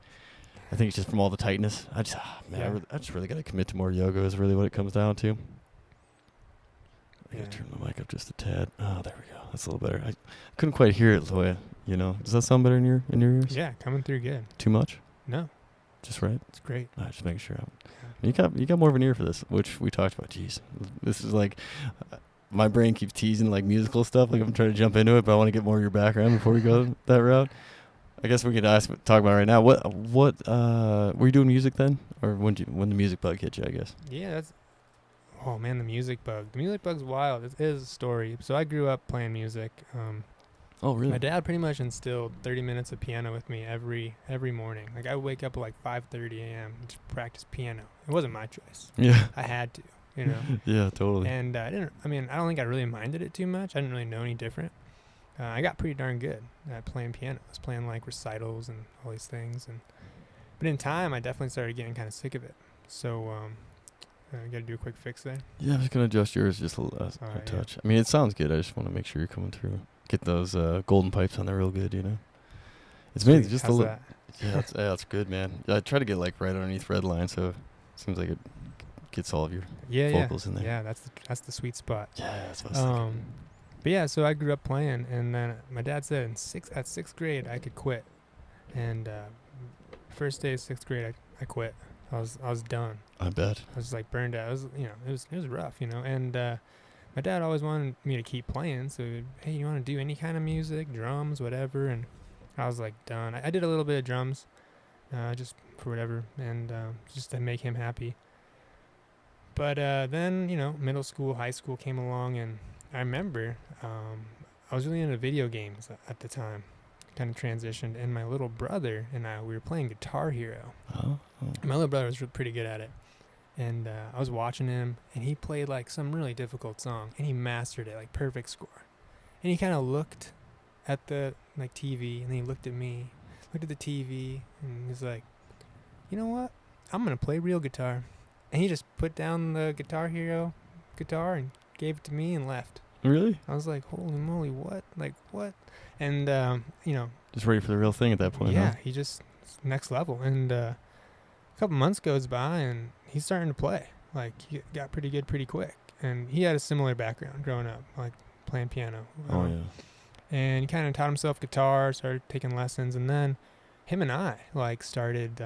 I think it's just from all the tightness. I just really got to commit to more yoga is really what it comes down to. I got to turn the mic up just a tad. Oh, there we go. That's a little better. I couldn't quite hear it, Loya. You know, does that sound better in your ears?
Yeah, coming through good.
Too much?
No,
just right.
It's great.
Just making sure. You got more of an ear for this, which we talked about. Jeez, this is like my brain keeps teasing like musical stuff. Like I'm trying to jump into it, but I want to get more of your background before we go that route. I guess we could talk about it right now. What were you doing music then, or when the music bug hit you? I guess.
Yeah, oh man, the music bug. The music bug's wild. It is a story. So I grew up playing music.
Oh really?
My dad pretty much instilled 30 minutes of piano with me every morning. Like I would wake up at like 5:30 a.m. to practice piano. It wasn't my choice.
Yeah.
I had to, you know.
Yeah, totally.
And I don't think I really minded it too much. I didn't really know any different. I got pretty darn good at playing piano. I was playing like recitals and all these things, but in time, I definitely started getting kind of sick of it. So I got to do a quick fix there.
Yeah, I'm just gonna adjust yours just a touch. Yeah. I mean, it sounds good. I just want to make sure you're coming through. Get those golden pipes on there real good, you know. It's mainly just a little. Yeah, that's good, man. Yeah, I try to get like right underneath red line, so it seems like it gets all of your vocals in there.
Yeah, that's the sweet spot.
Yeah, that's what I was thinking.
But yeah, so I grew up playing, and then my dad said at sixth grade I could quit, and first day of sixth grade I quit. I was done.
I bet.
I was like burned out. It was rough, you know. And my dad always wanted me to keep playing, so hey, you want to do any kind of music, drums, whatever? And I was like done. I did a little bit of drums, just for whatever, and just to make him happy. But then middle school, high school came along, and I remember I was really into video games at the time, kind of transitioned, and my little brother and we were playing Guitar Hero.
Oh.
My little brother was pretty good at it, and I was watching him, and he played like some really difficult song, and he mastered it, like perfect score. And he kind of looked at the like TV, and then he looked at me, looked at the TV, and he's like, you know what? I'm gonna play real guitar. And he just put down the Guitar Hero guitar and gave it to me and left.
Really?
I was like, holy moly, what? Like, what? And,
just ready for the real thing at that point,
yeah,
huh?
he just, next level. And a couple months goes by, and he's starting to play. Like, he got pretty good pretty quick. And he had a similar background growing up, like playing piano.
Oh, yeah.
And he kind of taught himself guitar, started taking lessons. And then him and I, like, started...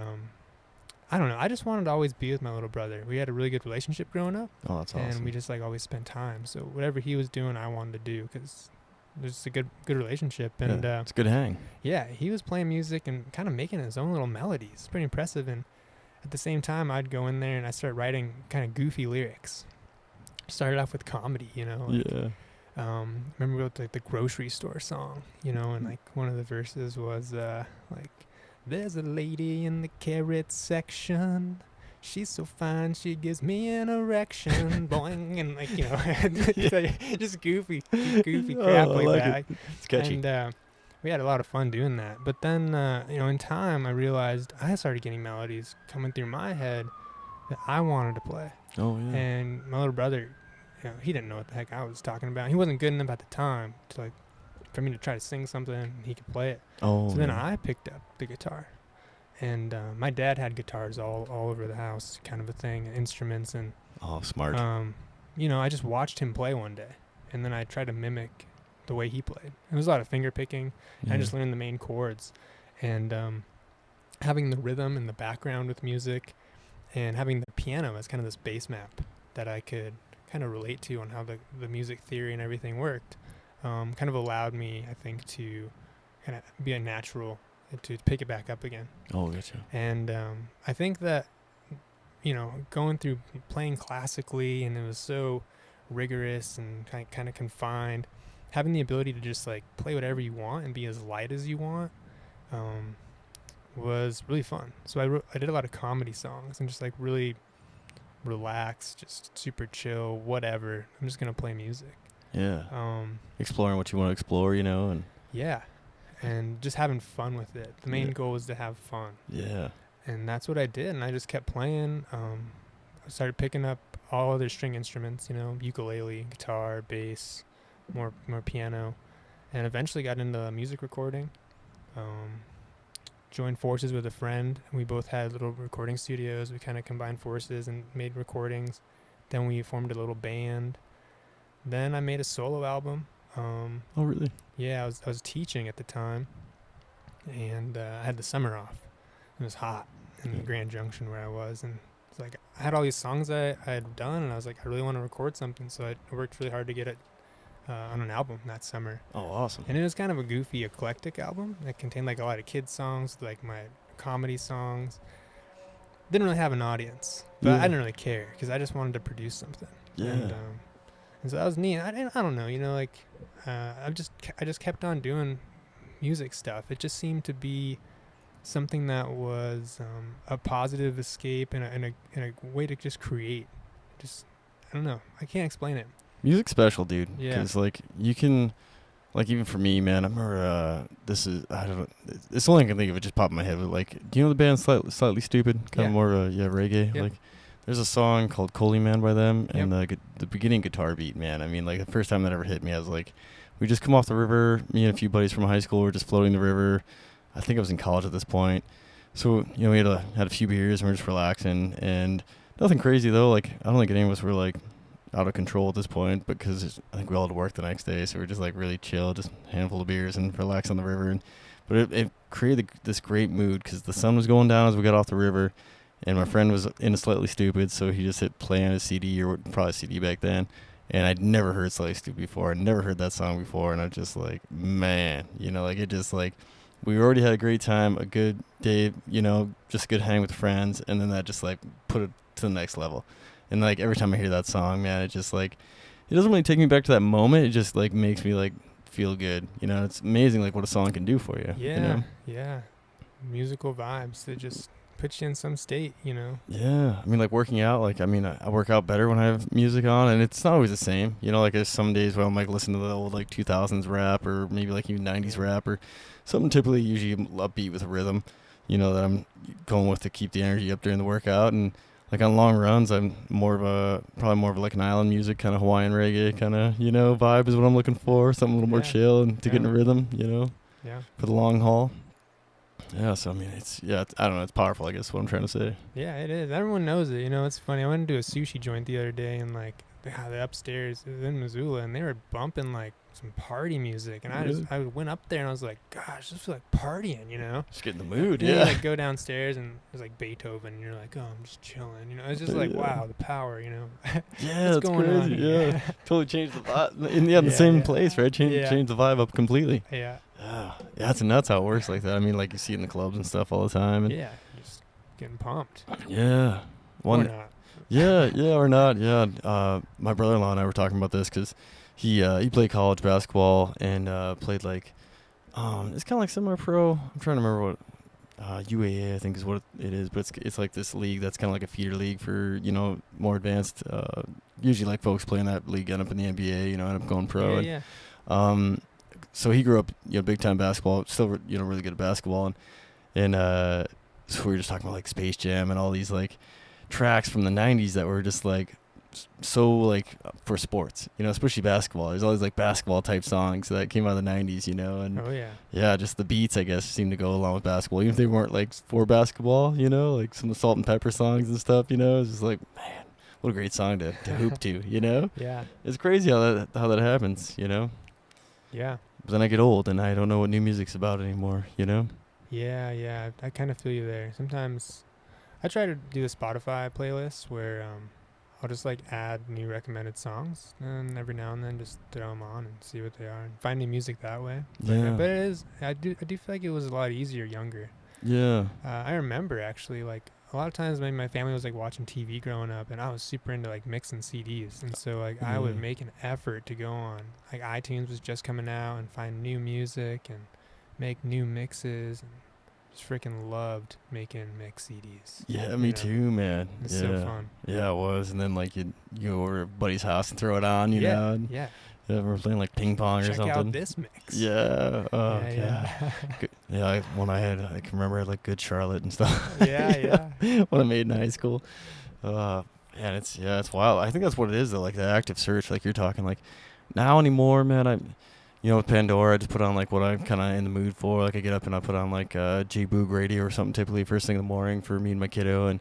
I don't know. I just wanted to always be with my little brother. We had a really good relationship growing up.
Oh, that's awesome.
And we just like always spent time. So whatever he was doing, I wanted to do because there's a good relationship. And
it's a good hang.
Yeah, he was playing music and kind of making his own little melodies. It's pretty impressive. And at the same time, I'd go in there and I started writing kind of goofy lyrics. Started off with comedy, you know. Like,
yeah.
Remember we wrote like the grocery store song, you know, and like one of the verses was like, there's a lady in the carrot section. She's so fine, she gives me an erection. Boing, and like, you know, just goofy crap like that.
It's catchy.
And we had a lot of fun doing that. But then, in time, I realized I started getting melodies coming through my head that I wanted to play.
Oh, yeah.
And my little brother, he didn't know what the heck I was talking about. He wasn't good enough at the time to for me to try to sing something and he could play it.
Oh.
So then I picked up the guitar And my dad had guitars all over the house, kind of a thing, instruments, and
Oh, smart.
I just watched him play one day, and then I tried to mimic the way he played. It was a lot of finger picking.
Yeah.
I just learned the main chords, and having the rhythm in the background with music, and having the piano as kind of this bass map that I could kind of relate to on how the music theory and everything worked, kind of allowed me, I think, to kind of be a natural to pick it back up again.
Oh, gotcha.
And I think that, going through playing classically, and it was so rigorous and kind of confined, having the ability to just like play whatever you want and be as light as you want was really fun. So I did a lot of comedy songs and just like really relaxed, just super chill, whatever. I'm just going to play music.
Yeah. Exploring what you want to explore, and.
Yeah. And just having fun with it. The main
Yeah.
goal was to have fun.
Yeah.
And that's what I did. And I just kept playing. I started picking up all other string instruments, ukulele, guitar, bass, more piano. And eventually got into music recording. Joined forces with a friend. We both had little recording studios. We kind of combined forces and made recordings. Then we formed a little band. Then I made a solo album.
Oh, really?
Yeah, I was teaching at the time, and I had the summer off. It was hot in the Grand Junction where I was, and it's like I had all these songs I had done, and I was like, I really want to record something, so I worked really hard to get it on an album that summer.
Oh, awesome.
And it was kind of a goofy, eclectic album that contained like a lot of kids' songs, like my comedy songs. Didn't really have an audience, but I didn't really care because I just wanted to produce something.
Yeah.
And so that was neat. I don't know, I just kept on doing music stuff. It just seemed to be something that was a positive escape and a way to just create. Just, I don't know. I can't explain it.
Music's special, dude.
Yeah.
Because, you can, even for me, man, I remember, it's the only thing I can think of, it just popped in my head. But, do you know the band Slightly Stupid? Kind of more of a, reggae.
Yep.
There's a song called Coley Man by them,
Yep.
and the beginning guitar beat, man. I mean, the first time that ever hit me, I was like, we just come off the river. Me and a few buddies from high school were just floating the river. I think I was in college at this point. So, we had a few beers and we were just relaxing, and nothing crazy though. I don't think any of us were out of control at this point, because I think we all had to work the next day, so we were just really chill, just a handful of beers and relax on the river. But it created this great mood because the sun was going down as we got off the river, and my friend was into Slightly Stupid, so he just hit play on his CD, or probably CD back then. And I'd never heard Slightly Stupid before. I'd never heard that song before. And I was just man, it just we already had a great time, a good day, just a good hang with friends. And then that just put it to the next level. And every time I hear that song, man, it just it doesn't really take me back to that moment. It just makes me feel good. It's amazing what a song can do for you.
Yeah. Yeah. Musical vibes that just put you in some state,
Yeah. I mean, working out, I work out better when I have music on, and it's not always the same. There's some days where I'm listening to the old 2000s rap, or maybe even 90s rap, or something typically usually upbeat with a rhythm, that I'm going with to keep the energy up during the workout. And on long runs, I'm probably more of an island music, kind of Hawaiian reggae kind of, vibe is what I'm looking for. Something a little more chill and to get in a rhythm,
Yeah.
for the long haul. Yeah, so I mean, I don't know, it's powerful, I guess, what I'm trying to say.
Yeah, it is. Everyone knows it. It's funny. I went to a sushi joint the other day, and the upstairs, it was in Missoula, and they were bumping some party music, and I went up there and I was like, gosh, this feels like partying,
Just get in the mood.
And
Yeah.
you go downstairs and there's Beethoven, and you're like, oh, I'm just chilling, it's just wow, the power,
Yeah,
what's
it's
going
crazy.
on here?
Yeah. Totally changed the vibe in the same place, right? Change the vibe up completely.
Yeah.
Yeah, it's nuts how it works like that. I mean, you see it in the clubs and stuff all the time. And
Yeah, just getting pumped.
Yeah.
Or not.
Yeah, or not. Yeah. My brother-in-law and I were talking about this because he played college basketball and played it's kind of semi-pro. I'm trying to remember what UAA I think is what it is, but it's this league that's kind of a feeder league for more advanced. Usually folks playing that league end up in the NBA, end up going pro.
Yeah.
So he grew up, big time basketball, still, really good at basketball. And so we were just talking about Space Jam and all these tracks from the 90s that were just so like for sports, especially basketball. There's always like basketball type songs that came out of the '90s, and
Oh yeah.
yeah, just the beats I guess seem to go along with basketball, even if they weren't like for basketball. Like some of the Salt and Pepper songs and stuff. It's just like, man, what a great song to hoop to.
Yeah.
It's crazy how that happens.
Yeah.
But then I get old and I don't know what new music's about anymore.
Yeah. Yeah. I kind of feel you there. Sometimes I try to do a Spotify playlist where I'll just like add new recommended songs, and every now and then just throw them on and see what they are and find new music that way.
Yeah.
But it is. I do feel like it was a lot easier younger.
Yeah.
I remember actually like a lot of times maybe my family was like watching TV growing up, and I was super into like mixing CDs, and so like I would make an effort to go on like iTunes was just coming out and find new music and make new mixes, and just freaking loved making mix CDs.
Yeah, me too, man.
It's
yeah.
so fun.
Yeah, it was. And then like you go over to a buddy's house and throw it on, you know. And
Yeah.
we're playing like ping pong or
Check
something.
out this mix.
Yeah. Oh,
Yeah.
One I can remember I had like Good Charlotte and stuff.
Yeah.
When I made in high school. And it's wild. I think that's what it is though, like the active search, like you're talking like now anymore, man. With Pandora, I just put on like what I'm kind of in the mood for. Like I get up and I put on like J Boog radio or something typically first thing in the morning for me and my kiddo, and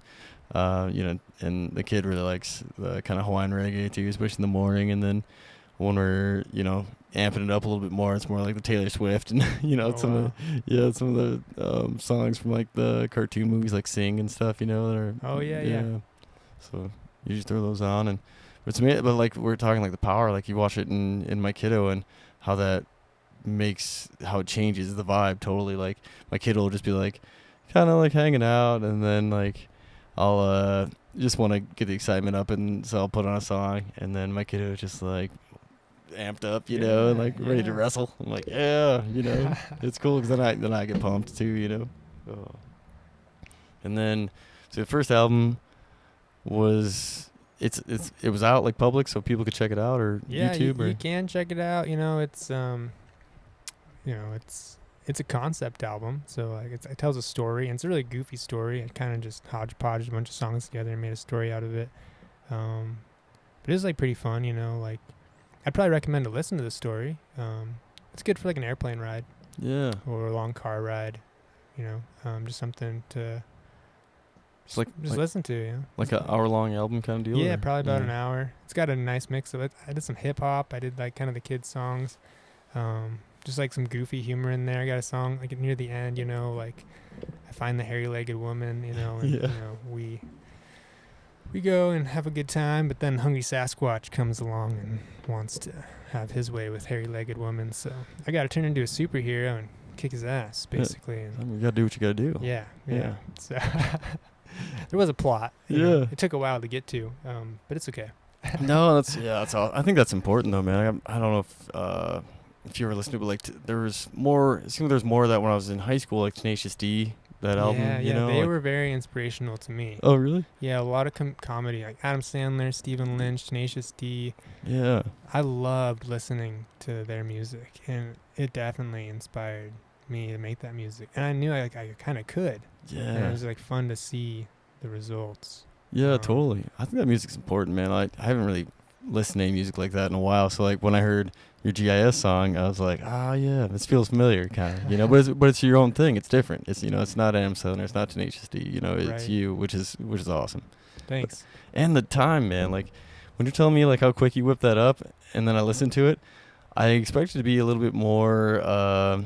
and the kid really likes the kind of Hawaiian reggae too, especially in the morning. And then when we're amping it up a little bit more, it's more like the Taylor Swift and some of the songs from like the cartoon movies like Sing and stuff. That are So you just throw those on, and but like we're talking like the power, like you watch it in my kiddo and how that how it changes the vibe totally. Like my kid will just be like kind of like hanging out, and then like I'll just want to get the excitement up, and so I'll put on a song, and then my kid is just like amped up, and like ready to wrestle. I'm like, it's cool because then I get pumped too, And then so the first album was it was out like public so people could check it out, or YouTube
you can check it out. It's a concept album, so like it tells a story, and it's a really goofy story. I kind of just hodgepodged a bunch of songs together and made a story out of it. But it's like pretty fun, like I'd probably recommend to listen to the story. It's good for like an airplane ride, or a long car ride, just something to just listen to,
like an hour-long album kind of deal.
Yeah, probably about an hour. It's got a nice mix of it. I did some hip hop. I did like kind of the kids songs, just like some goofy humor in there. I got a song like near the end, like I find the hairy-legged woman, and we go and have a good time. But then Hungry Sasquatch comes along and wants to have his way with hairy-legged woman. So I got to turn into a superhero and kick his ass, basically. And
you gotta do what you gotta do.
Yeah. So. There was a plot. It took a while to get to, but it's okay.
No, that's all. I think that's important though, man. I don't know if you ever listened to it, but like there was more. It seemed there's more of that when I was in high school, like Tenacious D, that album.
Yeah, they were very inspirational to me.
Oh, really?
Yeah, a lot of comedy, like Adam Sandler, Stephen Lynch, Tenacious D.
Yeah.
I loved listening to their music, and it definitely inspired me to make that music. And I knew I kind of could.
Yeah.
And it was like fun to see the results.
Yeah, totally. I think that music's important, man. I haven't really listened to any music like that in a while. So like when I heard your GIS song, I was like, yeah, this feels familiar, kind of, but it's your own thing. It's different. It's it's not Adam Sandler, it's not Tenacious D. It's you, which is awesome.
Thanks.
And the time, man. Like when you're telling me like how quick you whipped that up, and then I listened to it, I expected it to be a little bit more.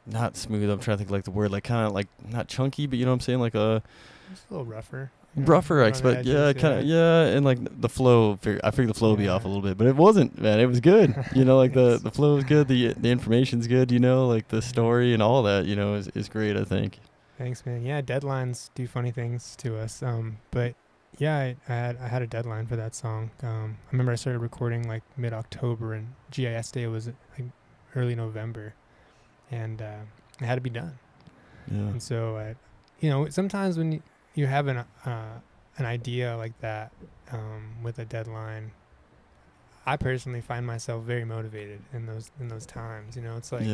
Not smooth. I'm trying to think like the word, like kind of like not chunky, but you know what I'm saying, like
It's a little rougher.
Rougher, I expect. And like the flow. I figured the flow would be off a little bit, but it wasn't, man. It was good. Like the flow is good. The information's good. Like the story and all that. Is great. I think.
Thanks, man. Yeah, deadlines do funny things to us. But yeah, I had a deadline for that song. I remember I started recording like mid-October, and GIS Day was like early November. And it had to be done.
Yeah.
And so, sometimes when you have an idea like that with a deadline, I personally find myself very motivated in those times. It's like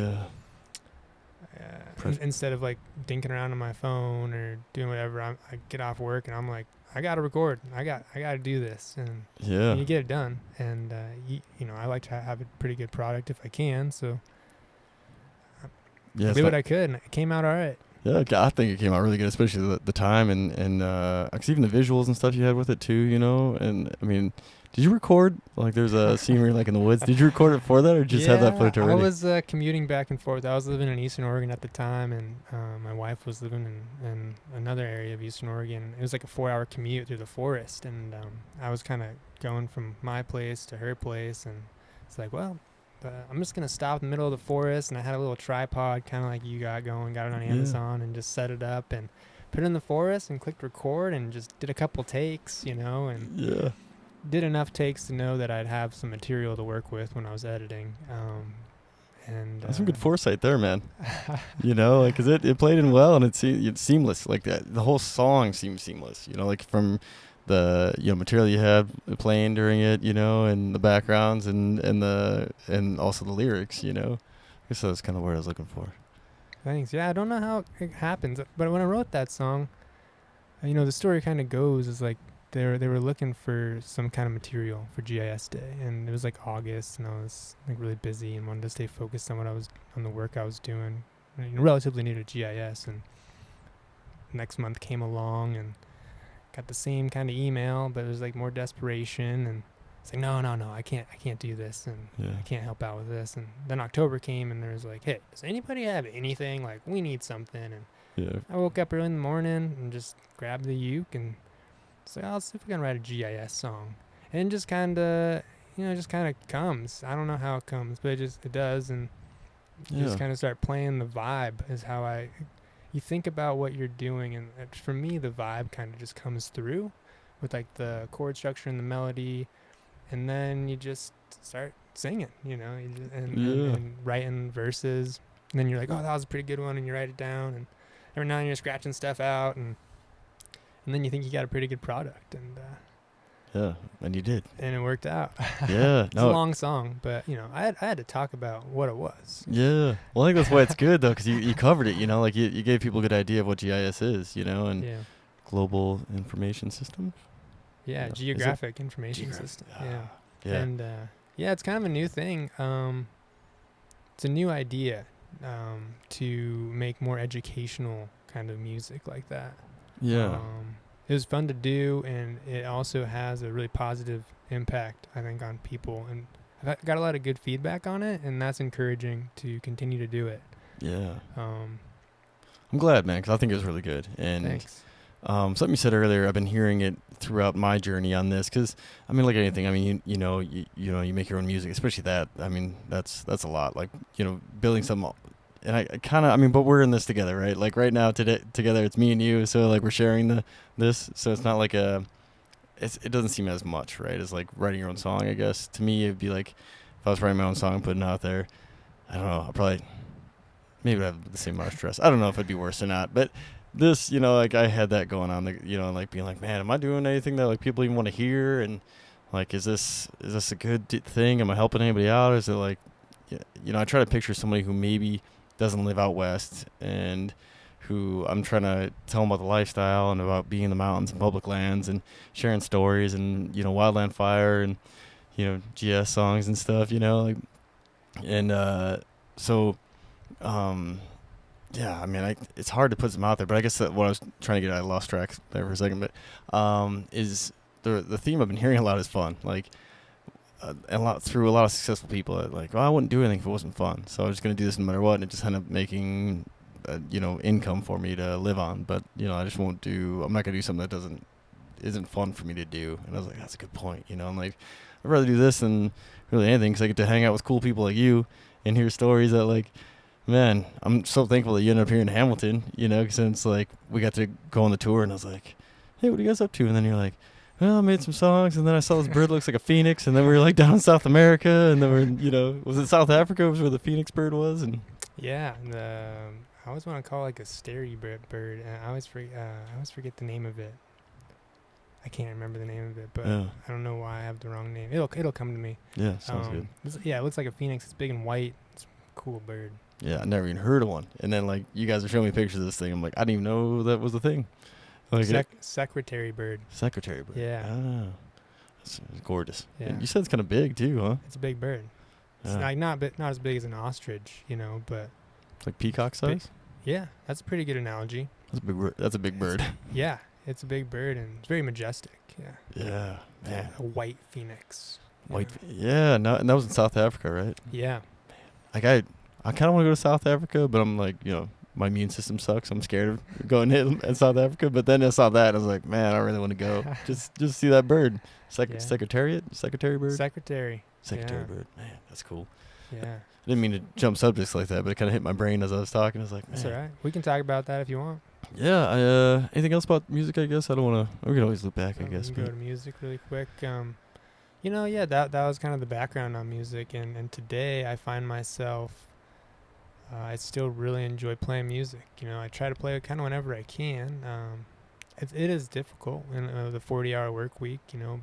instead of like dinking around on my phone or doing whatever, I get off work and I'm like, I gotta record. I gotta do this, and you get it done. And I like to have a pretty good product if I can. So I did what I could, and it came out all right.
Yeah, I think it came out really good, especially the time and 'cause even the visuals and stuff you had with it too, And I mean, did you record like there's a scene where you're like in the woods? Did you record it for that, or just have that footage already?
I was commuting back and forth. I was living in Eastern Oregon at the time, and my wife was living in another area of Eastern Oregon. It was like a 4-hour commute through the forest, and I was kind of going from my place to her place, and it's like, well, I'm just going to stop in the middle of the forest, and I had a little tripod kind of like you got going, got it on Amazon, and just set it up and put it in the forest and clicked record and just did a couple takes, and did enough takes to know that I'd have some material to work with when I was editing. And
that's some good foresight there, man. Because it played in well, and it's seamless. Like the whole song seemed seamless, like from the material you had playing during it, and the backgrounds and also the lyrics, I guess that's kind of what I was looking for.
Thanks. Yeah, I don't know how it happens, but when I wrote that song, the story kind of goes is like they were looking for some kind of material for GIS Day, and it was like August, and I was like really busy and wanted to stay focused on the work I was doing. Relatively new to GIS, and next month came along and got the same kind of email, but it was like more desperation, and it's like no, I can't do this, and I can't help out with this. And then October came, and there was like, hey, does anybody have anything? Like, we need something. And I woke up early in the morning and just grabbed the uke and said, I'll see if we can write a GIS song. And just kind of comes. I don't know how it comes, but it does, and you just kind of start playing the vibe is how you think about what you're doing, and for me the vibe kind of just comes through with like the chord structure and the melody, and then you just start singing, and writing verses, and then you're like, oh, that was a pretty good one, and you write it down, and every now and then you're scratching stuff out, and then you think you got a pretty good product, and
and you did,
and it worked out.
It's
a long song, but I had to talk about what it was.
Well, I think that's why it's good though, because you covered it, like you gave people a good idea of what GIS is, and global information system,
geographic information system, and it's kind of a new thing. It's a new idea to make more educational kind of music like that. It was fun to do, and it also has a really positive impact, I think, on people. And I've got a lot of good feedback on it, and that's encouraging to continue to do it.
I'm glad, man, because I think it was really good. And
thanks.
Something you said earlier, I've been hearing it throughout my journey on this, because I mean, like anything, I mean, you make your own music, especially that. I mean, that's a lot. Like, building something. And I kind of, but we're in this together, right? Like right now together, it's me and you. So like we're sharing this. So it's not like it doesn't seem as much, right? As like writing your own song, I guess. To me, it'd be like if I was writing my own song and putting it out there, I don't know. Maybe I'd have the same amount of stress. I don't know if it'd be worse or not. But this, like I had that going on, and like being like, man, am I doing anything that like people even want to hear? And like, is this a good thing? Am I helping anybody out? Is it like, I try to picture somebody who maybe doesn't live out west, and who I'm trying to tell them about the lifestyle and about being in the mountains and public lands and sharing stories and wildland fire and GS songs and stuff, like, and it's hard to put them out there, but I guess that what I was trying to get at, I lost track there for a second, but is the theme I've been hearing a lot is fun, like through a lot of successful people that like, I wouldn't do anything if it wasn't fun. So I was just going to do this no matter what. And it just ended up making, income for me to live on. But, I just I'm not going to do something that isn't fun for me to do. And I was like, that's a good point. I'm like, I'd rather do this than really anything, because I get to hang out with cool people like you and hear stories that like, man, I'm so thankful that you ended up here in Hamilton, since like we got to go on the tour, and I was like, hey, what are you guys up to? And then you're like, well, I made some songs, and then I saw this bird looks like a phoenix, and then we were like down in South America, and then we're, was it South Africa was where the phoenix bird was? And
I always want to call it like a starry bird, and I always forget the name of it. I can't remember the name of it, but I don't know why I have the wrong name. It'll come to me.
Yeah, sounds good.
It looks like a phoenix. It's big and white. It's a cool bird.
Yeah, I never even heard of one. And then like you guys are showing me pictures of this thing. I'm like, I didn't even know that was a thing. Like
Secretary bird.
secretary bird.
Yeah.
Ah, that's gorgeous.
Yeah.
And you said it's kind of big too, huh?
It's a big bird. It's
Yeah.
not as big as an ostrich, but
Like peacock size.
yeah, that's a pretty good analogy.
That's a big. That's a big bird.
Yeah, it's a big bird and it's very majestic. Yeah.
Yeah, man.
A white phoenix.
White. Yeah, no, and that was in South Africa, right?
Yeah.
Like I kind of want to go to South Africa, but I'm like, my immune system sucks. I'm scared of going in South Africa. But then I saw that, and I was like, man, I really want to go. just see that bird.
Yeah.
Secretary bird.
Secretary.
Bird. Man, that's cool.
Yeah.
I didn't mean to jump subjects like that, but it kind of hit my brain as I was talking. I was like, man.
That's all right. We can talk about that if you want.
Yeah. Anything else about music? I guess I don't want to. We can always loop back. I guess.
We can go to music really quick. Yeah, that was kind of the background on music, and today I find myself. I still really enjoy playing music. I try to play it kind of whenever I can. It is difficult in the 40-hour work week,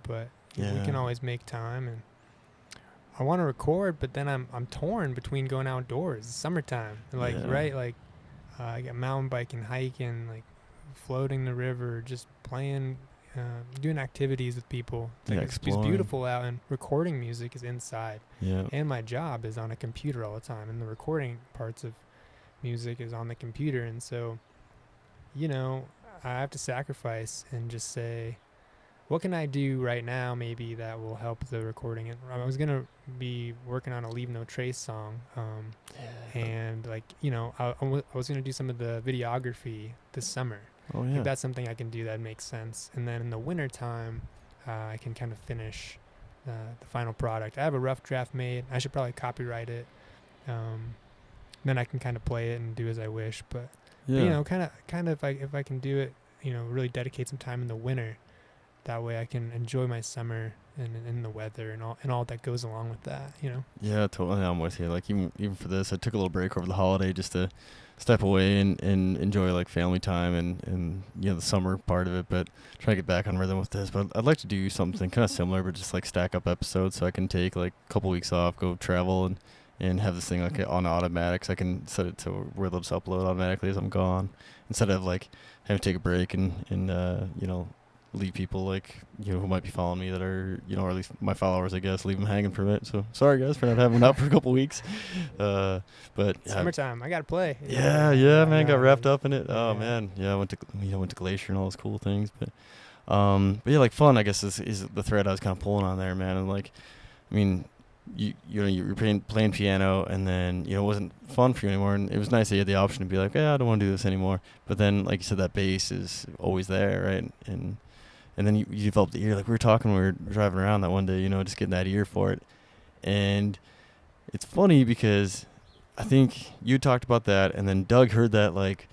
but we can always make time. And I want to record, but then I'm torn between going outdoors. It's summertime, right? Like I get mountain biking, hiking, like floating the river, just playing, doing activities with people. It's beautiful out, and recording music is inside.
Yeah.
And my job is on a computer all the time, and the recording parts of music is on the computer. And so, I have to sacrifice and just say, what can I do right now maybe that will help the recording? And I was going to be working on a Leave No Trace song. And I was going to do some of the videography this summer.
Oh, yeah.
If that's something I can do that makes sense. And then in the winter time, I can kind of finish the final product. I have a rough draft made. I should probably copyright it. Then I can kind of play it and do as I wish. But kind of if I can do it, really dedicate some time in the winter. That way I can enjoy my summer and the weather and all that goes along with that.
Yeah, totally. I'm with you. Like even for this, I took a little break over the holiday just to step away and enjoy like family time and the summer part of it, but try to get back on rhythm with this. But I'd like to do something kind of similar, but just like stack up episodes so I can take like a couple weeks off, go travel and have this thing like on automatic, so I can set it to where they'll just upload automatically as I'm gone, instead of like having to take a break and leave people like who might be following me that are or at least my followers, I guess, leave them hanging from it. So sorry guys for not having out for a couple weeks, but
summertime I gotta play.
Man, got wrapped up in it. Oh man, I went to Glacier and all those cool things, but yeah, like fun I guess is the thread I was kind of pulling on there, man. And like I mean you were playing piano, and then it wasn't fun for you anymore, and it was nice that you had the option to be like, I don't want to do this anymore. But then like you said, that bass is always there, right? And then you develop the ear. Like we were talking, we were driving around that one day, just getting that ear for it. And it's funny because I think you talked about that, and then Doug heard that like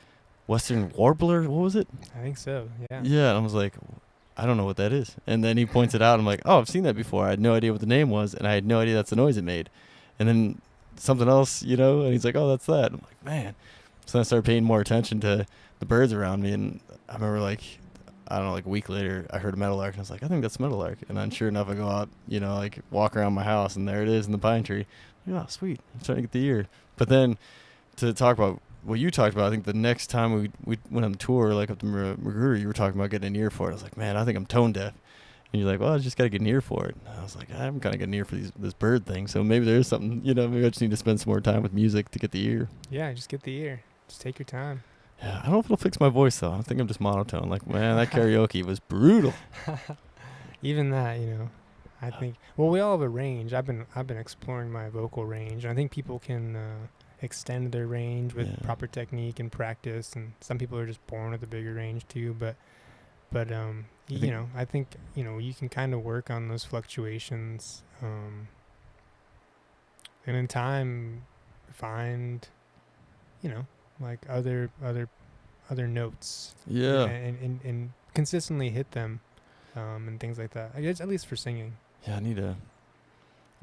Western warbler. What was it?
I think so. Yeah.
Yeah, and I was like, I don't know what that is. And then he points it out. I'm like, oh, I've seen that before. I had no idea what the name was, and I had no idea that's the noise it made. And then something else, and he's like, oh, that's that. I'm like, man. So then I started paying more attention to the birds around me, and I remember like, I don't know, like a week later, I heard a meadowlark, and I was like, I think that's a meadowlark. And then sure enough, I go out, like walk around my house, and there it is in the pine tree. Like, oh, sweet. I'm starting to get the ear. But then to talk about what you talked about, I think the next time we went on the tour, like up to Magruder, you were talking about getting an ear for it. I was like, man, I think I'm tone deaf. And you're like, well, I just got to get an ear for it. And I was like, I'm kind of getting an ear for this bird thing. So maybe there is something, maybe I just need to spend some more time with music to get the ear.
Yeah, just get the ear. Just take your time.
Yeah, I don't know if it'll fix my voice, though. I think I'm just monotone. Like, man, that karaoke was brutal.
Even that, I think, well, we all have a range. I've been exploring my vocal range. And I think people can extend their range with proper technique and practice. And some people are just born with a bigger range, too. But I think, you can kind of work on those fluctuations. And in time, find, like other notes.
Yeah.
And consistently hit them, and things like that. I guess at least for singing.
Yeah, I need to.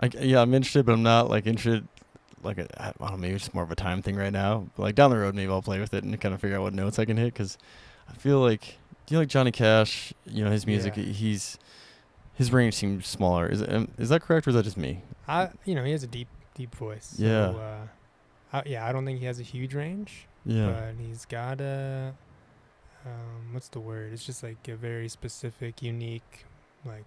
I'm interested, but I'm not like interested. Like I don't know, maybe it's just more of a time thing right now. But like down the road, maybe I'll play with it and kind of figure out what notes I can hit. Because I feel like, like Johnny Cash? His music. Yeah. His range seems smaller. Is that correct, or is that just me?
He has a deep voice.
Yeah.
So, Yeah, I don't think he has a huge range,
Yeah.
but he's got a what's the word? It's just like a very specific, unique, like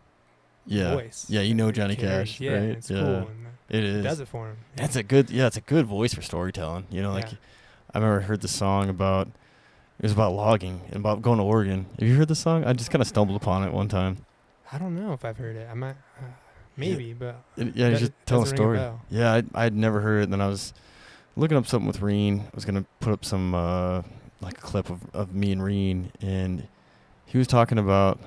Yeah.
voice
Yeah, you
that
know
he
Johnny
carries.
Cash,
Yeah, and
right?
it's
Yeah.
cool, and
It
it
is.
does it for him.
It's a good voice for storytelling. You know, like
Yeah.
I remember I heard the song about it was about logging and about going to Oregon. Have you heard the song? I just kind of stumbled upon it one time.
I don't know if I've heard it. I might,
Yeah,
maybe, but
yeah, he's
that
just
it
telling a
doesn't ring a
story.
bell.
Yeah, I'd never heard it. And then I was looking up something with Reen. I was gonna put up some like a clip of me and Reen, and he was talking about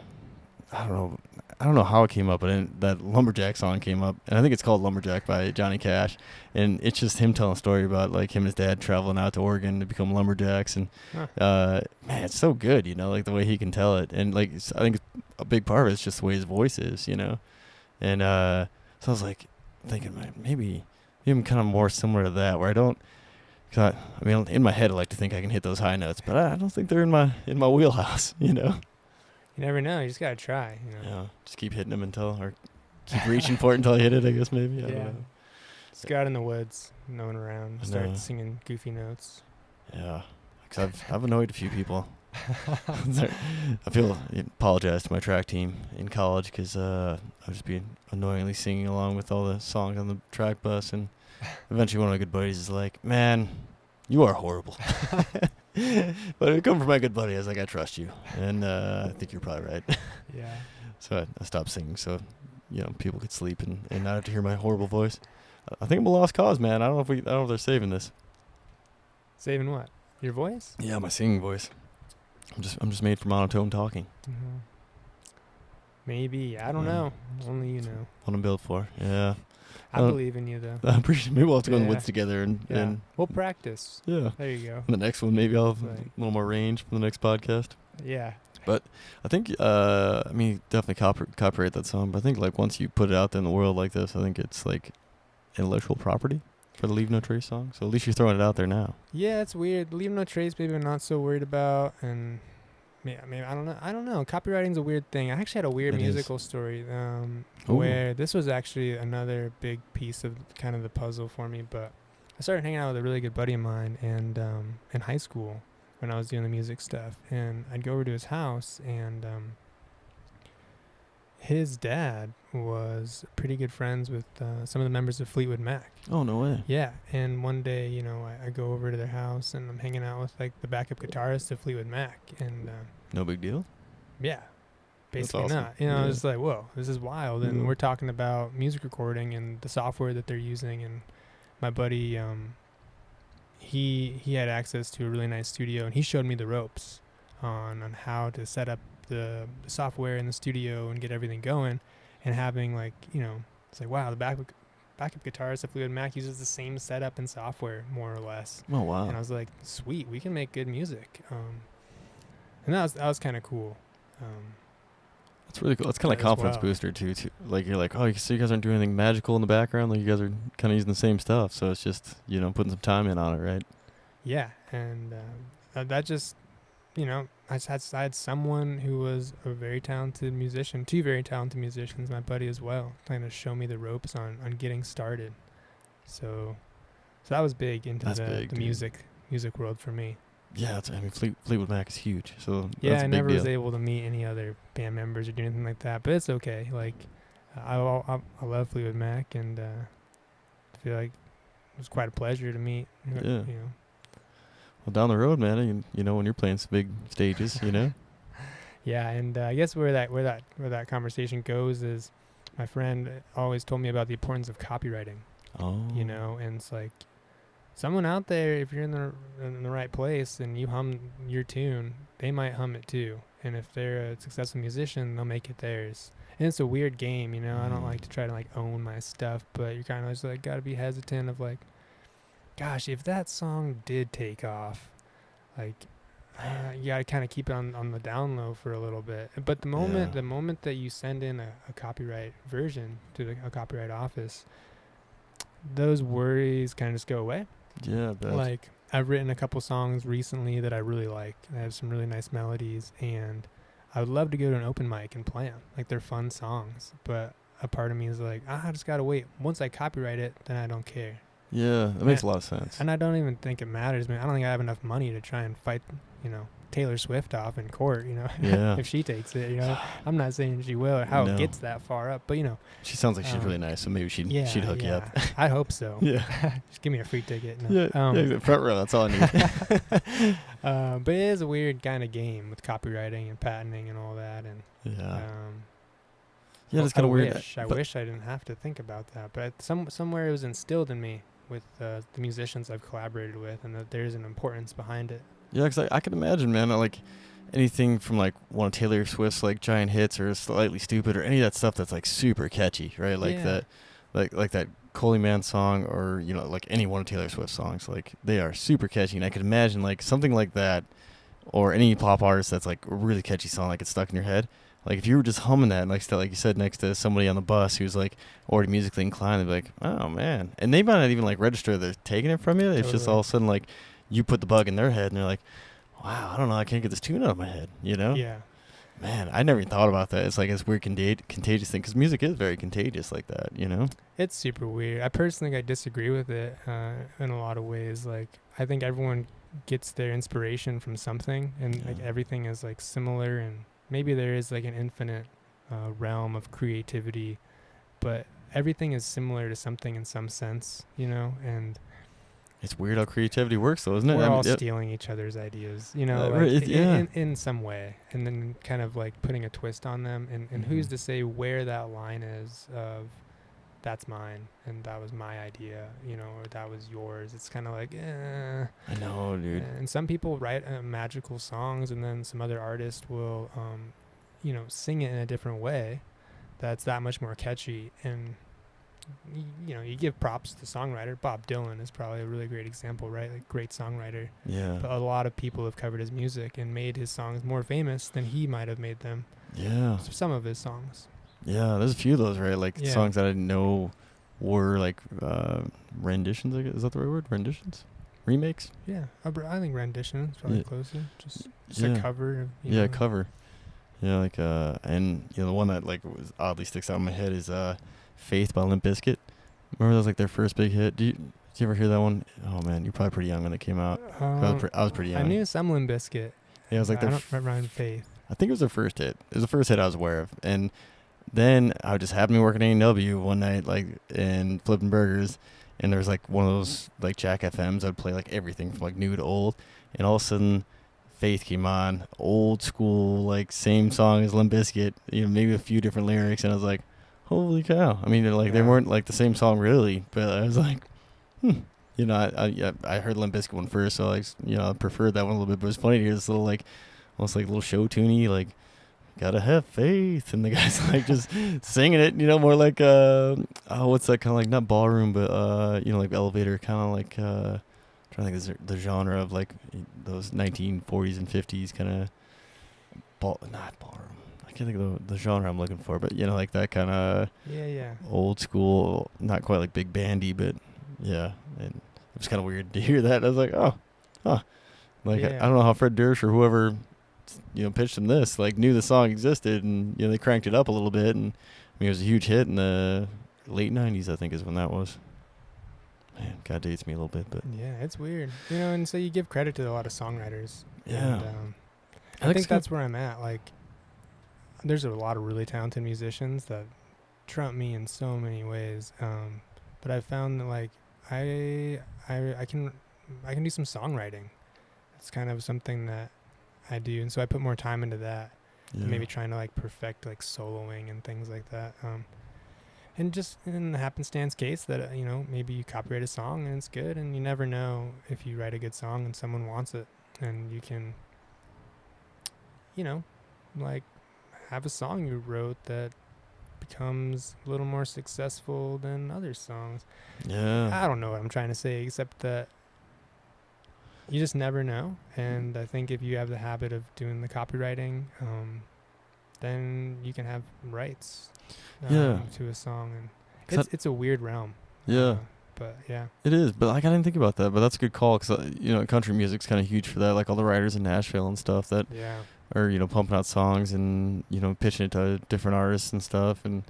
I don't know. I don't know how it came up, but then that Lumberjack song came up, and I think it's called Lumberjack by Johnny Cash, and it's just him telling a story about like him and his dad traveling out to Oregon to become lumberjacks, and
Huh.
man, it's so good, you know, like the way he can tell it, and like I think a big part of it is just the way his voice is, you know, and so I was like thinking, man, maybe I'm kind of more similar to that, where I don't. Cause I mean, in my head, I like to think I can hit those high notes, but I don't think they're in my wheelhouse, you know.
You never know. You just gotta try. You know.
Yeah, just keep hitting them or keep reaching for it until I hit it. I guess maybe. I don't
Yeah.
know.
Just go out in the woods, no one around,
I
start
know.
singing goofy notes.
Yeah, because I've annoyed a few people. I apologize to my track team in college because I'd just be annoyingly singing along with all the songs on the track bus, and eventually one of my good buddies is like, "Man, you are horrible." But it come from my good buddy. I was like, "I trust you," and I think you're probably right.
Yeah.
So I stopped singing so, you know, people could sleep and not have to hear my horrible voice. I think I'm a lost cause, man. I don't know if they're saving this.
Saving what? Your voice?
Yeah, my singing voice. I'm just made for monotone talking.
Mm-hmm. Maybe. I don't
Yeah.
know. Only you know.
What I'm built for. Yeah.
I believe in you, though.
I appreciate. Maybe we'll have to go in the
Yeah.
woods together and
Yeah. We'll practice.
yeah.
There you go.
The next one, maybe I'll have
Like-
a little more range for the next podcast.
Yeah.
I think I mean definitely copyright that song, but I think like once you put it out there in the world like this, I think it's like intellectual property for the Leave No Trace song. So at least you're throwing it out there now.
Yeah, it's weird. Leave No Trace, maybe I'm not so worried about. And yeah, maybe I don't know. Copywriting's a weird thing. I actually had a weird
It is.
musical story
Ooh.
where this was actually another big piece of kind of the puzzle for me. But I started hanging out with a really good buddy of mine and in high school when I was doing the music stuff. And I'd go over to his house, and his dad was pretty good friends with some of the members of Fleetwood Mac.
Oh, no way.
Yeah, and one day, you know, I go over to their house and I'm hanging out with like the backup guitarist of Fleetwood Mac, and
No big deal.
yeah, basically
awesome.
not. You know, I
Yeah.
was just like, whoa, this is wild. And
Yeah.
we're talking about music recording and the software that they're using. And my buddy, he had access to a really nice studio, and he showed me the ropes on how to set up the software in the studio and get everything going. And having like, you know, it's like, wow, the backup guitarist of Fleetwood Mac uses the same setup and software more or less.
Oh, wow.
And I was like, sweet, we can make good music. And that was kind of cool.
That's really cool. It's kind of
That
like
as
confidence
well.
booster too. Like you're like, oh, so you guys aren't doing anything magical in the background. Like you guys are kind of using the same stuff. So it's just putting some time in on it, right?
Yeah, and that just, you know, I had someone who was a very talented musician, two very talented musicians, my buddy as well, trying to show me the ropes on getting started. So that was big into
That's big,
the
dude.
music world for me.
Yeah, I mean Fleetwood Mac is huge. So
Yeah,
that's a
I
big
never
deal.
was able to meet any other band members or do anything like that, but it's okay. Like, I love Fleetwood Mac, and I feel like it was quite a pleasure to meet.
Yeah.
You know.
Well, down the road, man, you know when you're playing some big stages, you know.
Yeah, and I guess where that conversation goes is, my friend always told me about the importance of copywriting.
Oh.
You know, and it's like, someone out there, if you're in the right place and you hum your tune, they might hum it too. And if they're a successful musician, they'll make it theirs. And it's a weird game, you know. I don't like to try to like own my stuff, but you're kind of just like gotta be hesitant of like, gosh, if that song did take off, like, you gotta kind of keep it on the down low for a little bit. But the moment that you send in a copyright version to a copyright office, those worries kind of just go away.
Yeah, I bet.
Like, I've written a couple songs recently that I really like. I have some really nice melodies, and I would love to go to an open mic and play them. Like, they're fun songs, but a part of me is like, I just gotta wait. Once I copyright it, then I don't care.
Yeah, that makes a lot of sense.
And I don't even think it matters. I mean, I don't think I have enough money to try and fight, Taylor Swift off in court,
Yeah.
if she takes it, I'm not saying she will or how
No.
it gets that far up, but
She sounds like she's really nice, so maybe she'd hook you up.
I hope so.
Yeah.
Just give me a free ticket.
Yeah, front row, that's all I need.
But it is a weird kind of game with copywriting and patenting and all that, and
yeah. Yeah, it's kind of weird.
I wish I didn't have to think about that, but somewhere it was instilled in me with the musicians I've collaborated with, and that there's an importance behind it.
Yeah, because I can imagine, man, like anything from like one of Taylor Swift's like giant hits or Slightly Stupid or any of that stuff that's like super catchy, right? Like that, like that Coley Man song, or like any one of Taylor Swift's songs, like they are super catchy. And I could imagine like something like that, or any pop artist that's like a really catchy song, like it's stuck in your head. Like if you were just humming that next to, like you said, next to somebody on the bus who's like already musically inclined, they'd be like, oh man, and they might not even like register they're taking it from you. It's just all of a sudden like you put the bug in their head, and they're like, wow, I don't know, I can't get this tune out of my head,
Yeah.
Man, I never even thought about that. It's like this weird contagious thing, because music is very contagious like that,
It's super weird. I personally, I disagree with it in a lot of ways. Like, I think everyone gets their inspiration from something, and like everything is like similar, and maybe there is like an infinite realm of creativity, but everything is similar to something in some sense, and
it's weird how creativity works, though, isn't it?
We're all stealing each other's ideas, in some way, and then kind of like putting a twist on them. And who's to say where that line is of that's mine and that was my idea, or that was yours. It's kind of like,
I know, dude.
And some people write magical songs, and then some other artist will, sing it in a different way that's that much more catchy. And you give props to the songwriter. Bob Dylan is probably a really great example, right? Like, great songwriter.
Yeah.
But a lot of people have covered his music and made his songs more famous than he might have made them.
Yeah.
Some of his songs.
Yeah, there's a few of those, right? Like songs that I didn't know were like renditions. I guess. Is that the right word? Renditions? Remakes?
Yeah, I think rendition is probably closer. Just a cover.
Cover. Yeah, like and the one that like was oddly sticks out in my head is Faith by Limp Bizkit. Remember that was like their first big hit? Did you ever hear that one? Oh man, you're probably pretty young when it came out. I was pretty young.
I knew some Limp Bizkit.
Yeah, it was like
I don't remember Faith.
I think it was their first hit. It was the first hit I was aware of. And then I just happened to work at A&W one night, like, and flipping burgers, and there was like one of those like Jack FMs. I'd play like everything from like new to old, and all of a sudden Faith came on, old school, like same song as Limp Bizkit, maybe a few different lyrics, and I was like, holy cow. I mean, they weren't like the same song really, but I was like, I heard Limp Bizkit one first, so I preferred that one a little bit. But it was funny to hear this little like almost like little show tuney, like gotta have faith, and the guy's like just singing it, more like what's that kind of like, not ballroom, but like elevator, kind of like trying to think of the genre of like those 1940s and 50s kind of not ballroom. I can't think of the genre I'm looking for, but like that kind of old school, not quite like big bandy, but yeah. And it was kind of weird to hear that. I was like, I don't know how Fred Durst or whoever pitched him this, like, knew the song existed, and they cranked it up a little bit, and I mean, it was a huge hit in the late 90s, I think is when that was. Man, God dates me a little bit, but
yeah, it's weird, and so you give credit to a lot of songwriters.
Yeah.
And, I think that's where I'm at. Like, there's a lot of really talented musicians that trump me in so many ways, but I've found that like I can do some songwriting. It's kind of something that I do, and so I put more time into that.
Yeah.
Maybe trying to like perfect like soloing and things like that. And just in the happenstance case that maybe you copyright a song and it's good, and you never know if you write a good song and someone wants it, and you can like have a song you wrote that becomes a little more successful than other songs.
Yeah.
I don't know what I'm trying to say, except that you just never know. And I think if you have the habit of doing the copywriting, then you can have rights to a song. And it's a weird realm.
Yeah.
But yeah.
It is, but like I didn't think about that, but that's a good call, because country music's kind of huge for that, like all the writers in Nashville and stuff that are pumping out songs and pitching it to different artists and stuff, and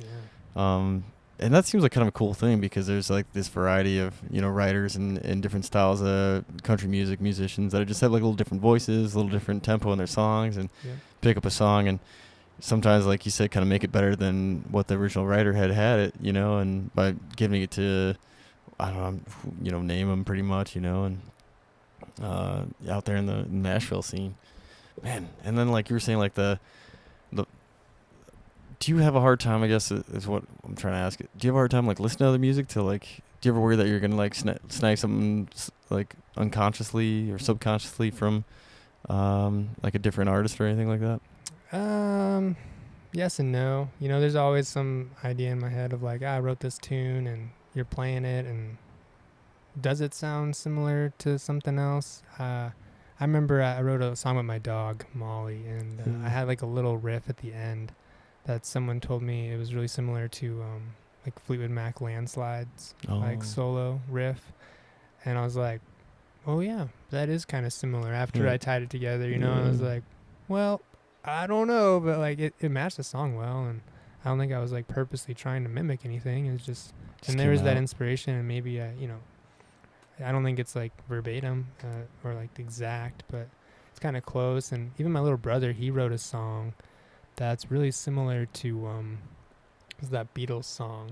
and that seems like kind of a cool thing because there's like this variety of writers and different styles of country music musicians that just have like little different voices, a little different tempo in their songs, and
Yeah.
pick up a song and sometimes, like you said, kind of make it better than what the original writer had it, and by giving it to, I don't know, name them pretty much, and out there in the Nashville scene, man. And then like you were saying, like the do you have a hard time, I guess is what I'm trying to ask. Do you have a hard time like listening to other music to like, do you ever worry that you're going to like snag something like unconsciously or subconsciously from like a different artist or anything like that?
Yes and no. There's always some idea in my head of like, I wrote this tune and you're playing it, and does it sound similar to something else? I remember I wrote a song with my dog, Molly, and I had like a little riff at the end that someone told me it was really similar to like Fleetwood Mac Landslides, like solo riff. And I was like, oh yeah, that is kind of similar after I tied it together, and I was like, well, I don't know, but like it matched the song well, and I don't think I was like purposely trying to mimic anything. It was just and there was that inspiration, and maybe I don't think it's like verbatim or like exact, but it's kind of close. And even my little brother, he wrote a song that's really similar to that Beatles song,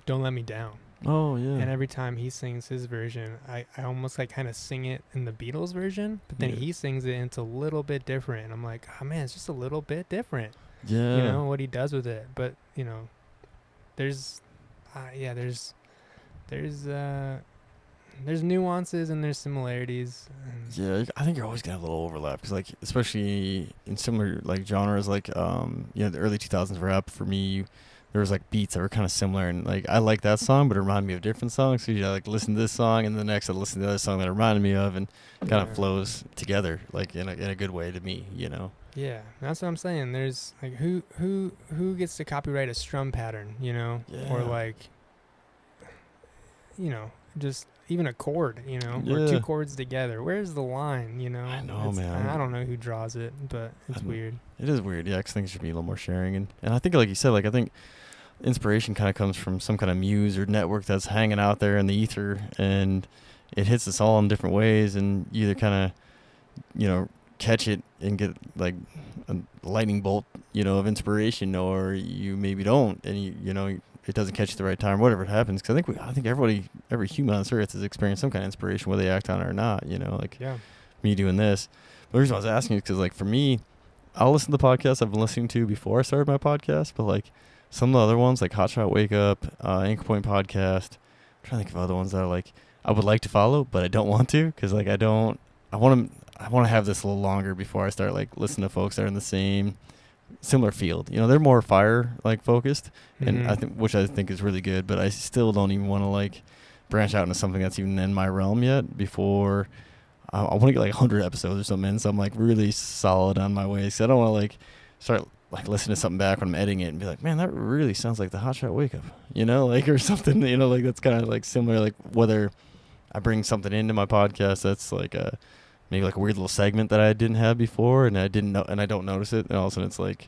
"Don't Let Me Down."
Oh yeah.
And every time he sings his version, I almost like kind of sing it in the Beatles version, but then he sings it and it's a little bit different. And I'm like, oh man, it's just a little bit different.
Yeah.
What he does with it. But there's there's nuances and there's similarities.
Yeah, I think you're always gonna have a little overlap because, like, especially in similar like genres, like the early 2000s rap for me, there was like beats that were kind of similar, and like I like that song, but it reminded me of different songs. So like listen to this song, and the next I listen to the other song that it reminded me of, and kind of flows together like in a good way to me,
Yeah, that's what I'm saying. There's like who gets to copyright a strum pattern, or like, just even a chord, or two chords together. Where's the line,
I know, man.
I don't know who draws it, but it's weird.
It is weird, yeah, because things should be a little more sharing. And I think, like you said, like I think inspiration kind of comes from some kind of muse or network that's hanging out there in the ether, and it hits us all in different ways, and you either kind of, catch it and get like a lightning bolt, of inspiration, or you maybe don't, and it doesn't catch you at the right time, whatever it happens. Because I think every human on this earth has experienced some kind of inspiration, whether they act on it or not. Like me doing this. But the reason I was asking is because, like, for me, I'll listen to the podcasts I've been listening to before I started my podcast. But like some of the other ones, like Hot Shot Wake Up, Anchor Point Podcast, I'm trying to think of other ones that are like I would like to follow, but I don't want to because like I want to have this a little longer before I start like listening to folks that are in the similar field. They're more fire like focused, and which I think is really good. But I still don't even want to like branch out into something that's even in my realm yet. Before I want to get like 100 episodes or something, so I'm like really solid on my way. So I don't want to like start like listening to something back when I'm editing it and be like, man, that really sounds like the Hot Shot Wake Up, like or something, like that's kind of like similar. Like whether I bring something into my podcast that's like maybe like a weird little segment that I didn't have before, and I didn't know, and I don't notice it, and all of a sudden it's like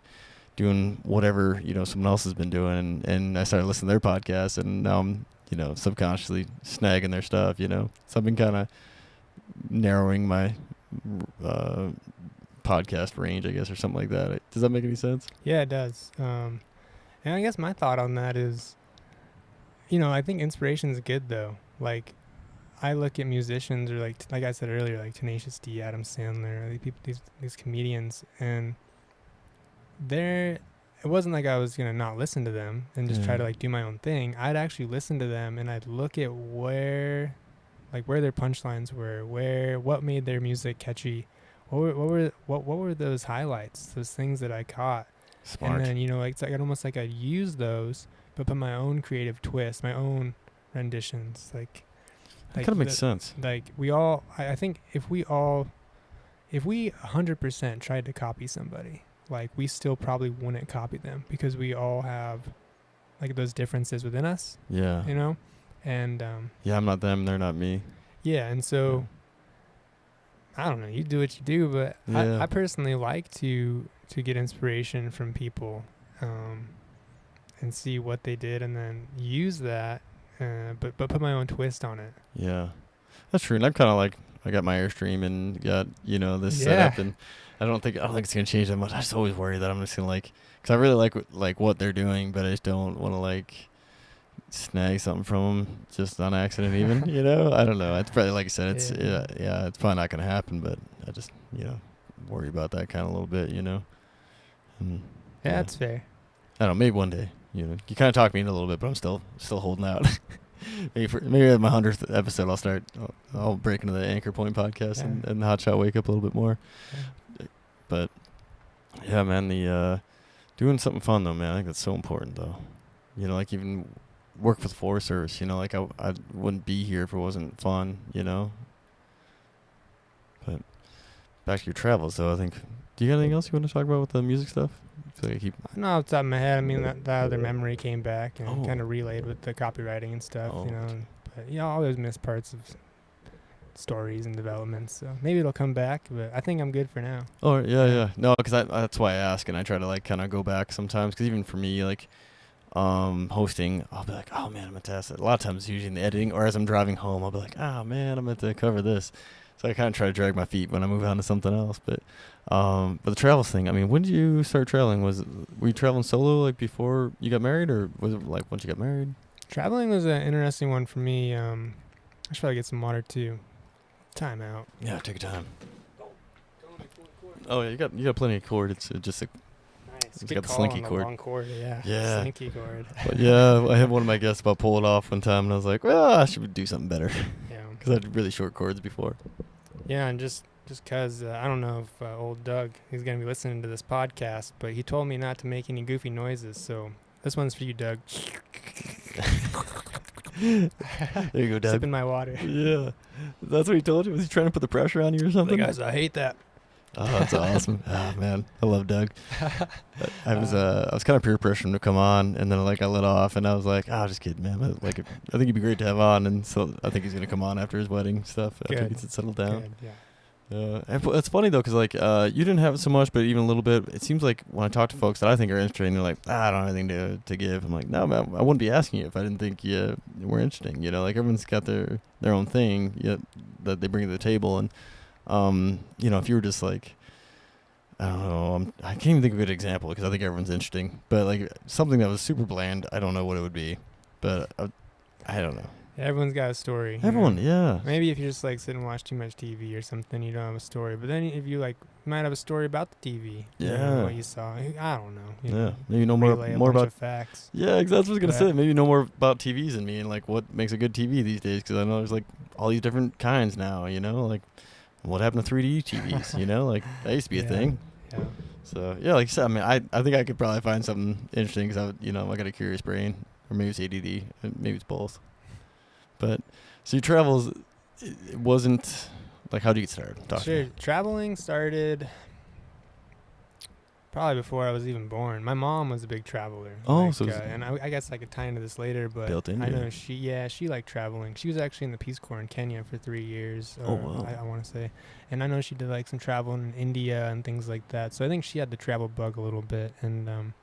doing whatever someone else has been doing, and I started listening to their podcast, and now I'm subconsciously snagging their stuff, so I've been kind of narrowing my podcast range, I guess, or something like that. Does that make any sense?
Yeah, it does. And I guess my thought on that is, I think inspiration is good though. Like, I look at musicians, or like I said earlier, like Tenacious D, Adam Sandler, these comedians, and it wasn't like I was gonna not listen to them and just try to like do my own thing. I'd actually listen to them and I'd look at where their punchlines were, what made their music catchy, what were those highlights, those things that I caught.
Smart.
And then it's like almost like I'd use those, but put my own creative twist, my own renditions, like.
That kind of makes sense.
Like I think if we 100% tried to copy somebody, like we still probably wouldn't copy them because we all have like those differences within us.
Yeah.
And
yeah, I'm not them, they're not me.
Yeah, and so I don't know, you do what you do, but I personally like to get inspiration from people. and see what they did, and then use that, but put my own twist on it.
Yeah, that's true. And I'm kind of like, I got my Airstream and got, this
Yeah.
setup, and I don't think it's gonna change that much. I just always worry that I'm just gonna because I really like what they're doing, but I just don't want to snag something from them just on accident. Even I don't know. It's probably, like I said, it's yeah, it's probably not gonna happen, but I just worry about that kind of a little bit. And,
Yeah, that's fair.
I don't know. Maybe one day. You kind of talked me in a little bit, but I'm still holding out. maybe at my 100th episode, I'll break into the Anchor Point podcast and Hot Shot Wake Up a little bit more. Yeah. But yeah, man, the doing something fun though, man. I think that's so important though. Even work for the Forest Service. I wouldn't be here if it wasn't fun. But back to your travels though. I think. Do you got anything else you want to talk about with the music stuff? I feel like I keep.
No, off the top of my head, I mean that other memory came back and kind of relayed with the copywriting and stuff. But I always miss parts of stories and developments. So maybe it'll come back, but I think I'm good for now.
Oh yeah. No, because that's why I ask, and I try to kind of go back sometimes. Because even for me, hosting, I'll be like, oh man, I'm gonna test it. A lot of times, it's usually in the editing, or as I'm driving home, I'll be like, oh man, I'm meant to cover this. So I kind of try to drag my feet when I move on to something else. But the travels thing, I mean, when did you start traveling? Were you traveling solo before you got married, or was it once you got married?
Traveling was an interesting one for me. I should probably get some water too. Time out.
Yeah, take your time. Oh yeah, you got plenty of cord. It's just
nice.
It's got the slinky cord.
Long cord, yeah. Slinky cord.
But yeah, I had one of my guests about pull it off one time, and I was like, well, I should do something better.
Yeah.
Because I had really short cords before.
Yeah, and just because I don't know if old Doug is going to be listening to this podcast, but he told me not to make any goofy noises. So this one's for you, Doug.
There you go, Doug.
Sipping my water.
Yeah. That's what he told you? Was he trying to put the pressure on you or something?
Guys, I hate that.
Oh, that's awesome. Oh, man. I love Doug. I was kind of peer pressuring him to come on, and then I let off, and I was like, just kidding, man. I think he'd be great to have on, and so I think he's going to come on after his wedding stuff, after he gets settled down.
Good, yeah.
It's funny, though, because, you didn't have it so much, but even a little bit, it seems like when I talk to folks that I think are interesting, they're like, I don't have anything to give. I'm like, no, man, I wouldn't be asking you if I didn't think you were interesting. Everyone's got their own thing that they bring to the table, and, if you were just I don't know. I can't even think of a good example because I think everyone's interesting. But something that was super bland, I don't know what it would be. But I don't know.
Everyone's got a story.
Everyone, yeah.
Maybe if you just sit and watch too much TV or something, you don't have a story. But then if you you might have a story about the TV.
Yeah.
What you saw. I don't know.
Yeah. Maybe know more about
facts.
Yeah, exactly what I was gonna say. Maybe know more about TVs than me and what makes a good TV these days. Because I know there's all these different kinds now. What happened to 3D TVs? That used to be a thing.
Yeah.
So yeah, like you said, I mean, I think I could probably find something interesting because I got a curious brain, or maybe it's ADD, maybe it's both. But so your travels, it wasn't how do you get started?
Sure, traveling started probably before I was even born. My mom was a big traveler.
Oh,
and I guess I could tie into this later, but
built into
I know she liked traveling. She was actually in the Peace Corps in Kenya for 3 years.
Oh, wow.
I want to say, and I know she did some travel in India and things like that. So I think she had the travel bug a little bit. And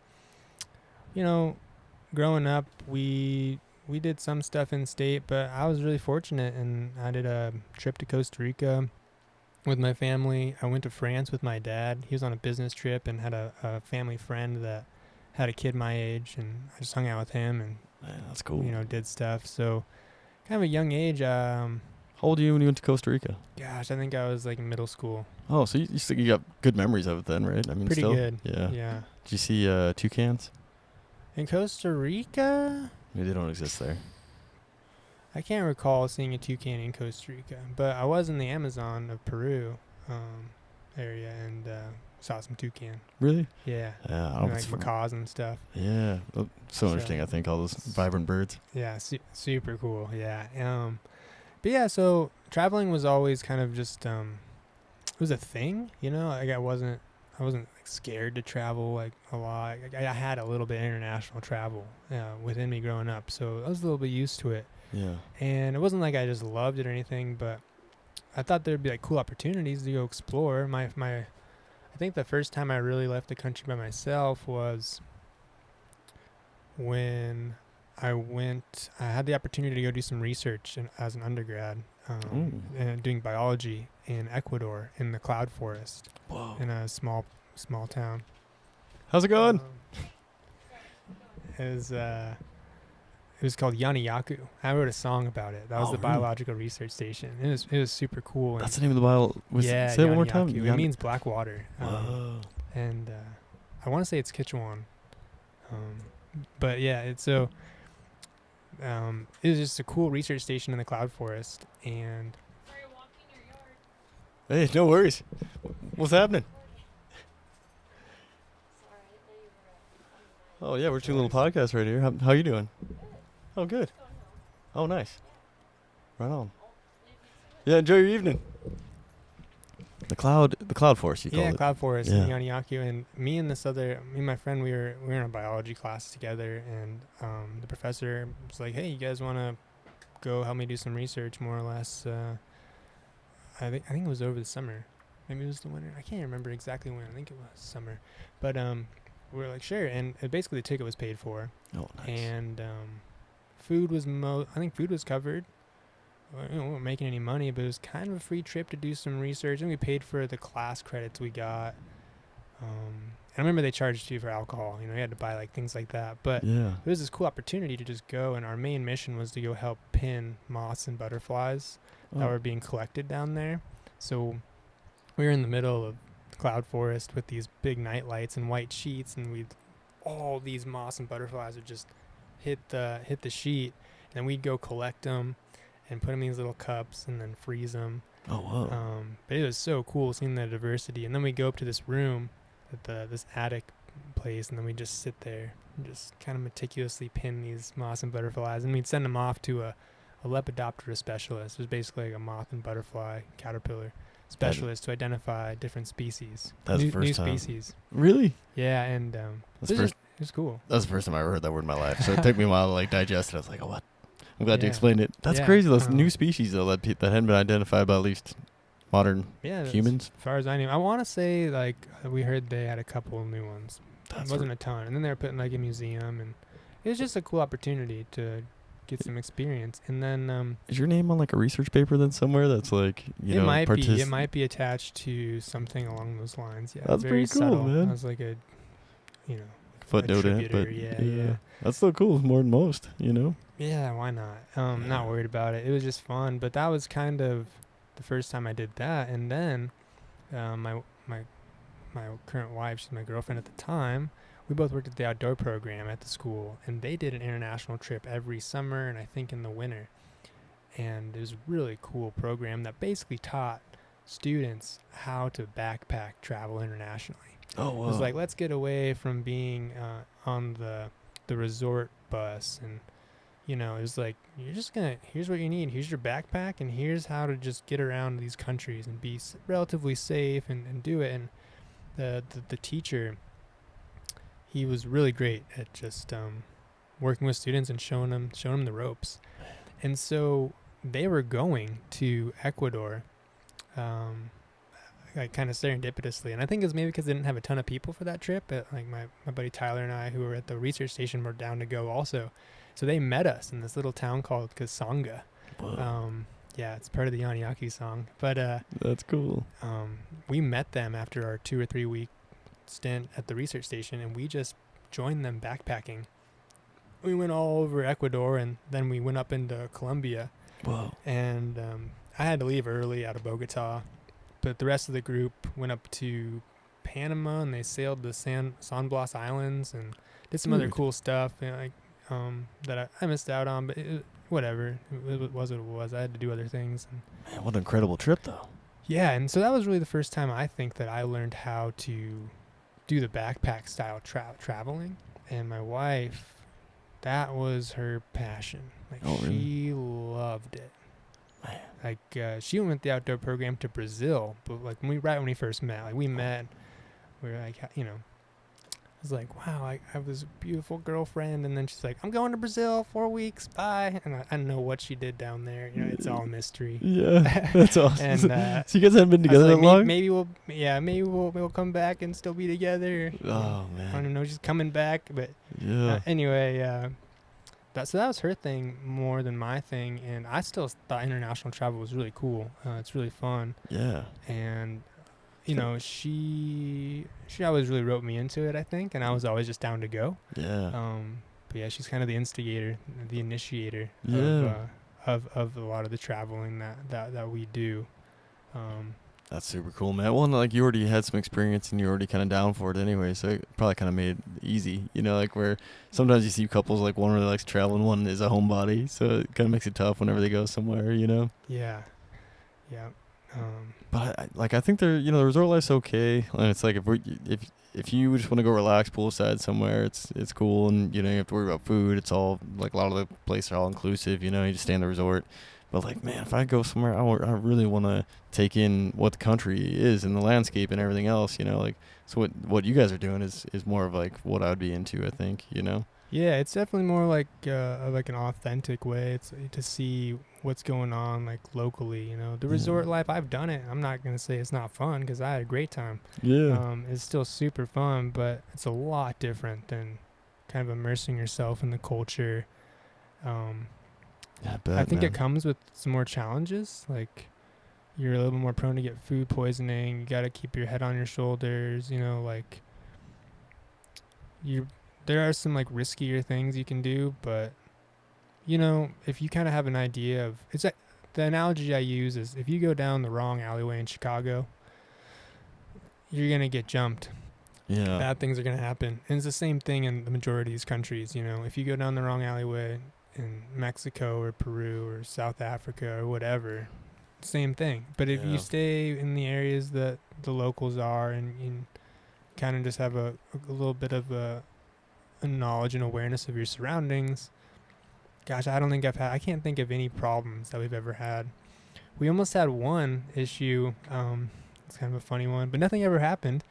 growing up, we did some stuff in state, but I was really fortunate, and I did a trip to Costa Rica with my family. I went to France with my dad. He was on a business trip and had a family friend that had a kid my age, and I just hung out with him and
that's cool.
Did stuff. So kind of a young age.
How old were you when you went to Costa Rica?
Gosh, I think I was in middle school.
Oh, so you got good memories of it then, right? I mean,
pretty good.
Yeah.
Yeah.
Did you see toucans?
In Costa Rica?
Maybe they don't exist there.
I can't recall seeing a toucan in Costa Rica, but I was in the Amazon of Peru area and saw some toucan.
Really?
Yeah.
Yeah, I don't know.
Macaws and stuff.
Yeah. So interesting, I think, all those vibrant birds.
Yeah, super cool. Yeah. But yeah, so traveling was always kind of just it was a thing, I wasn't scared to travel a lot. I had a little bit of international travel within me growing up, so I was a little bit used to it.
Yeah.
And it wasn't I just loved it or anything, but I thought there'd be cool opportunities to go explore. I think the first time I really left the country by myself was when I had the opportunity to go do some research as an undergrad, and doing biology in Ecuador in the cloud forest.
Whoa.
In a small town.
How's it going?
It was called Yaniyaku. I wrote a song about it. That was the
really?
biological research station. It was super cool.
That's the name of the bio.
Yeah,
say it one more time.
Yaniyaku. It means black water.
Whoa.
And I want to say it's Kichwan. But yeah, it was just a cool research station in the cloud forest. And
Hey, no worries. What's happening? Oh yeah, we're doing a little podcast right here. How you doing? Oh good. Oh nice. Right on. Yeah, enjoy your evening. The cloud forest. You call it?
cloud forest
Yeah.
in Yaniyaku. And me and my friend, we were in a biology class together, and the professor was like, "Hey, you guys want to go help me do some research, more or less?" I think it was over the summer. Maybe it was the winter. I can't remember exactly when. I think it was summer. But we were like, sure. And basically the ticket was paid for.
Oh nice.
And food was I think food was covered. We weren't making any money, but it was kind of a free trip to do some research. And we paid for the class credits we got. And I remember they charged you for alcohol. You had to buy like things like that. But
Yeah.
it was this cool opportunity to just go. And our main mission was to go help pin moths and butterflies that were being collected down there. So we were in the middle of the cloud forest with these big night lights and white sheets, and all these moths and butterflies would just hit the sheet, and then we'd go collect them and put them in these little cups and then freeze them.
Oh whoa.
But it was so cool seeing the diversity. And then we go up to this room at this attic place, and then we just sit there and just kind of meticulously pin these moths and butterflies, and we'd send them off to a Lepidoptera specialist. It was basically like a moth and butterfly caterpillar specialist to identify different species.
That's the first
new
time.
species.
Really?
Yeah, and it was cool.
That's the first time I ever heard that word in my life. So it took me a while to like digest it. I was like, oh what? I'm glad you
Yeah.
explained it. That's
Yeah,
crazy. Those new species though that hadn't been identified by at least modern humans.
As far as I knew, I want to say like we heard they had a couple of new ones.
That's
It wasn't a ton, and then they were put in like a museum, and it was just a cool opportunity to get some experience. And then
Is your name on like a research paper then somewhere that's like
it might be attached to something along those lines. Yeah,
That's
very
pretty cool,
subtle.
man.
It was like a
footnote in it, but
yeah.
That's still cool. It's more than most,
Yeah, why not? Not worried about it. It was just fun. But that was kind of the first time I did that. And then my current wife, she's my girlfriend at the time, we both worked at the outdoor program at the school, and they did an international trip every summer and I think in the winter. And it was a really cool program that basically taught students how to backpack travel internationally.
Oh wow.
It was like, let's get away from being on the resort bus, and it was like, here's what you need, here's your backpack, and here's how to just get around these countries and be relatively safe and do it. And the teacher, he was really great at just working with students and showing them the ropes. And so they were going to Ecuador like kind of serendipitously, and I think it was maybe because they didn't have a ton of people for that trip. But like my buddy Tyler and I, who were at the research station, were down to go also. So they met us in this little town called Kasanga. Yeah, it's part of the Yaniyaku song. But
that's cool.
We met them after our 2 or 3 week stint at the research station, and we just joined them backpacking. We went all over Ecuador, and then we went up into Colombia.
Whoa.
And I had to leave early out of Bogota, but the rest of the group went up to Panama, and they sailed the San Blas Islands and did some other cool stuff, that I missed out on, but whatever. It was what it was. I had to do other things.
Man, what an incredible trip, though.
Yeah, and so that was really the first time I think that I learned how to do the backpack style traveling. And my wife, that was her passion. Like, she loved it.
Man.
Like, she went with the outdoor program to Brazil, but like right when we first met, like we met, we were like, I was like, wow, I have this beautiful girlfriend, and then she's like, I'm going to Brazil 4 weeks, bye. And I don't know what she did down there. It's all a mystery.
Yeah, that's awesome.
And
so you guys haven't been together that long?
Maybe we'll come back and still be together.
Oh man,
I don't know, she's coming back, but
Yeah.
Anyway, that was her thing more than my thing, and I still thought international travel was really cool. It's really fun,
Yeah.
and she always really wrote me into it, I think, and I was always just down to go.
Yeah.
But yeah, she's kind of the instigator, the initiator
Yeah.
of a lot of the traveling that we do.
That's super cool, man. Well, like you already had some experience and you're already kind of down for it anyway, so it probably kind of made it easy, like where sometimes you see couples like one really likes to travel and one is a homebody, so it kind of makes it tough whenever they go somewhere.
Yeah.
But I think the resort life's okay, and it's like if you just want to go relax poolside somewhere, it's cool, and you have to worry about food. It's all like a lot of the places are all inclusive. You just stay in the resort. But like, man, if I go somewhere, I really want to take in what the country is and the landscape and everything else. So what you guys are doing is more of like what I would be into. I think.
Yeah, it's definitely more like an authentic way. It's to see what's going on like locally. The resort life. I've done it. I'm not gonna say it's not fun because I had a great time.
Yeah.
It's still super fun, but it's a lot different than kind of immersing yourself in the culture.
Yeah, I bet,
I think
man.
it comes with some more challenges. Like you're a little bit more prone to get food poisoning. You got to keep your head on your shoulders. Like there are some like riskier things you can do, but if you kind of have an idea of the analogy I use is if you go down the wrong alleyway in Chicago, you're gonna get jumped.
Yeah.
Bad things are gonna happen, and it's the same thing in the majority of these countries. If you go down the wrong alleyway in Mexico or Peru or South Africa or whatever, same thing. But if you stay in the areas that the locals are and kind of just have a little bit of a knowledge and awareness of your surroundings, gosh, I can't think of any problems that we've ever had. We almost had one issue. It's kind of a funny one, but nothing ever happened.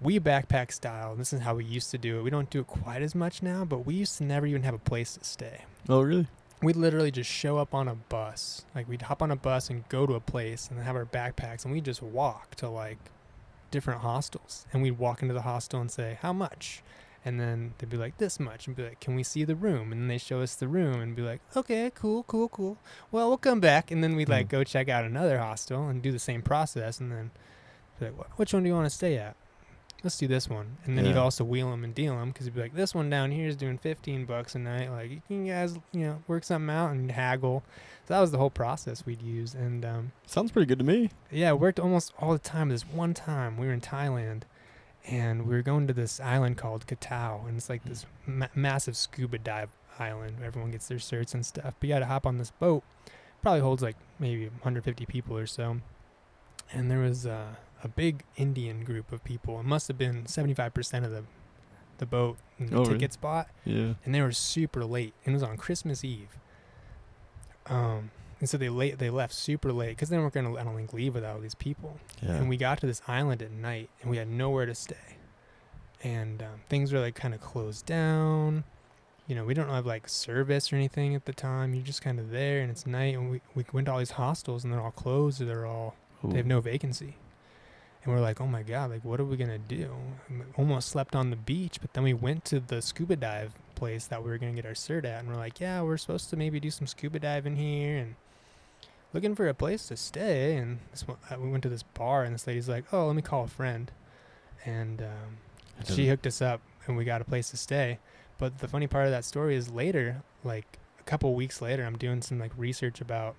We backpack style. This is how we used to do it. We don't do it quite as much now, but we used to never even have a place to stay.
Oh, really?
We'd literally just show up on a bus. Like we'd hop on a bus and go to a place and then have our backpacks, and we'd just walk to like different hostels. And we'd walk into the hostel and say, how much? And then they'd be like, this much. And be like, can we see the room? And then they show us the room and be like, okay, cool. Well, we'll come back. And then we'd like go check out another hostel and do the same process. And then be like, which one do you want to stay at? Let's do this one. And then you'd also wheel them and deal them because you'd be like, this one down here is doing $15 a night. Like, you guys, work something out and haggle. So that was the whole process we'd use. And
sounds pretty good to me.
Yeah, it worked almost all the time. This one time we were in Thailand, and we were going to this island called Koh Tao, and it's like this massive scuba dive island where everyone gets their certs and stuff. But you got to hop on this boat. Probably holds like maybe 150 people or so. And there was a big Indian group of people. It must have been 75% of the boat and the ticket spot.
Yeah.
And they were super late. And it was on Christmas Eve. And so they left super late because they weren't going to, I don't think, leave without all these people.
Yeah.
And we got to this island at night, and we had nowhere to stay. And things were like kind of closed down. We don't have like service or anything at the time. You're just kind of there, and it's night. And we went to all these hostels, and they're all closed, or they have no vacancy. And we're like, oh my God, like what are we gonna do? And we almost slept on the beach, but then we went to the scuba dive place that we were gonna get our cert at, and we're like, yeah, we're supposed to maybe do some scuba diving here, and looking for a place to stay. And we went to this bar, and this lady's like, oh, let me call a friend, and she hooked us up, and we got a place to stay. But the funny part of that story is later, like a couple weeks later, I'm doing some like research about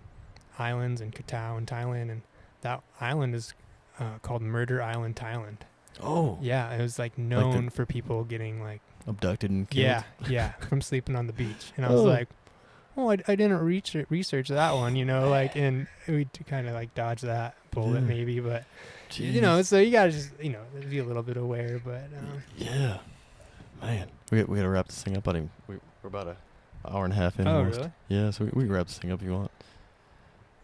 islands and Koh Tao in Thailand, and that island is called Murder Island, Thailand.
Oh.
Yeah, it was like known for people getting like
abducted and killed.
Yeah, from sleeping on the beach. And I was like, oh, I didn't research that one, like, and we kind of like dodge that bullet maybe, but
Jeez.
So you gotta just be a little bit aware. But
yeah, man, we gotta wrap this thing up. We're about an hour and a half in.
Oh,
almost.
Really?
Yeah, so we can wrap this thing up if you want.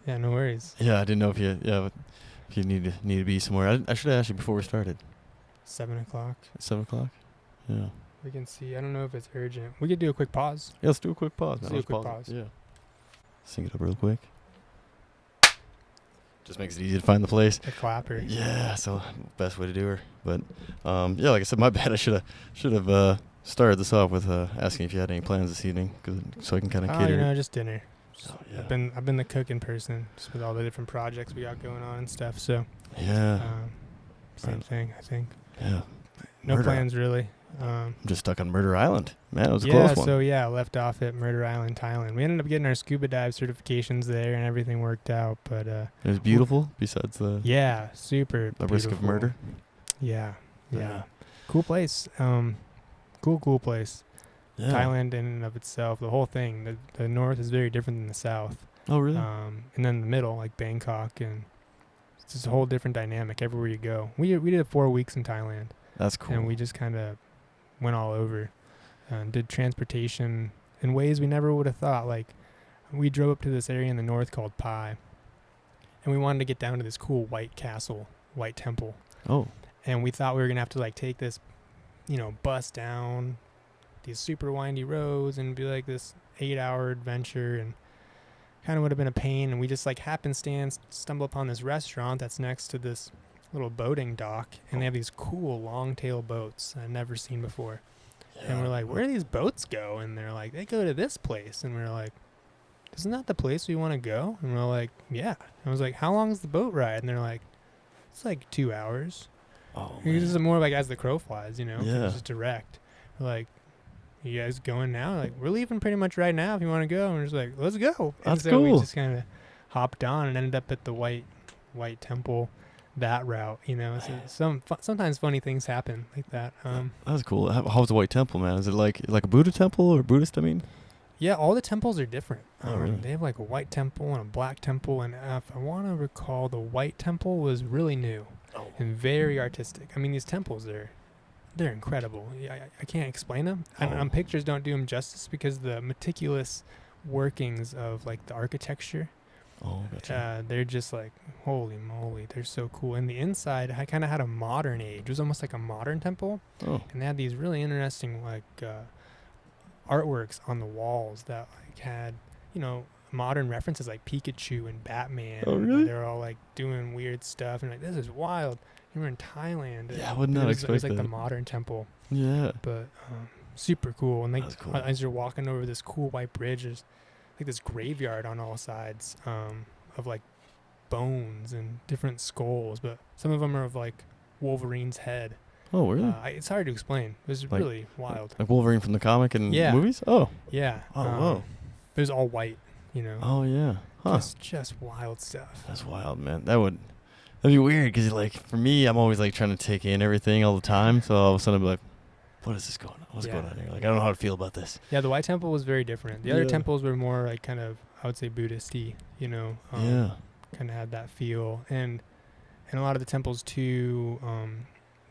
Yeah, no worries.
Yeah, I didn't know if you need to be somewhere. I should have asked you before we started.
7 o'clock.
7 o'clock. Yeah.
We can see. I don't know if it's urgent. We could do a quick pause.
Yeah, let's do a quick pause.
Let's do a quick pause.
Yeah. Sing it up real quick. Just makes it easy to find the place.
The clapper.
Yeah, so best way to do her. But like I said, my bad. I should have started this off with asking if you had any plans this evening, so I can kind of
Oh,
cater.
just dinner.
Oh, yeah.
I've been the cooking person, just with all the different projects we got going on and stuff. So
Yeah.
same thing, I think.
Yeah.
No
Murder.
plans really.
I'm just stuck on Murder Island. Man, it was a
Yeah,
close one.
so I left off at Murder Island, Thailand. We ended up getting our scuba dive certifications there, and everything worked out. But
It was beautiful. Besides the
super
the risk of
beautiful.
murder.
Yeah.
Yeah.
Cool place. Cool place.
Yeah.
Thailand in and of itself, the whole thing. The north is very different than the south.
Oh, really?
And then the middle, like Bangkok, and it's just a whole different dynamic everywhere you go. We did 4 weeks in Thailand.
That's cool.
And we just kind of went all over and did transportation in ways we never would have thought. Like, we drove up to this area in the north called Pai, and we wanted to get down to this cool white castle, white temple.
Oh.
And we thought we were going to have to, like, take this, bus down these super windy roads and be like this 8-hour adventure, and kind of would have been a pain. And we just, like, happenstance stumble upon this restaurant that's next to this little boating dock, and they have these cool long tail boats I've never seen before.
Yeah.
And we're like, where do these boats go? And they're like, they go to this place. And we're like, isn't that the place we want to go? And we're like, yeah. And I was like, how long is the boat ride? And they're like, it's like 2 hours.
Oh,
This is
man.
more like as the crow flies,
Yeah.
It's just direct. We're like, you guys going now? Like, we're leaving pretty much right now if you want to go. And we're just like, let's go. And
That's
so we
cool.
just kind of hopped on and ended up at the white temple, that route, So sometimes funny things happen like that.
That's cool. How's the White Temple, man? Is it like a Buddha temple or Buddhist? I mean.
Yeah, all the temples are different.
Oh, really?
They have like a white temple and a black temple, and if I want to recall, the white temple was really new and very artistic. I mean, these temples they're incredible. I can't explain them. And pictures don't do them justice because the meticulous workings of like the architecture.
Oh, gotcha.
They're just like, holy moly, they're so cool. And the inside, I kind of had a modern age. It was almost like a modern temple.
Oh.
And they had these really interesting like artworks on the walls that like had, modern references like Pikachu and Batman.
Oh, really?
They're all like doing weird stuff and like, this is wild. You were in Thailand.
Yeah, I would not expect
It was like
that.
the modern temple,
Yeah.
but super cool. And like
That's cool.
as you're walking over this cool white bridge, there's like this graveyard on all sides of like bones and different skulls, but some of them are of like Wolverine's head.
Oh, really?
It's hard to explain. It was
Like-
really wild.
Like Wolverine from the comic and
Yeah.
movies? Oh.
Yeah.
Oh, whoa.
It was all white,
Oh, yeah. Huh.
Just wild stuff.
That's wild, man. That'd be weird because, like, for me, I'm always, like, trying to take in everything all the time. So all of a sudden, I'll be like, what is this going on? What's going on here? Like, I don't know how to feel about this.
Yeah, the white temple was very different. The other
Yeah.
temples were more like kind of, I would say, Buddhist-y,
Yeah.
kind of had that feel. And a lot of the temples, too,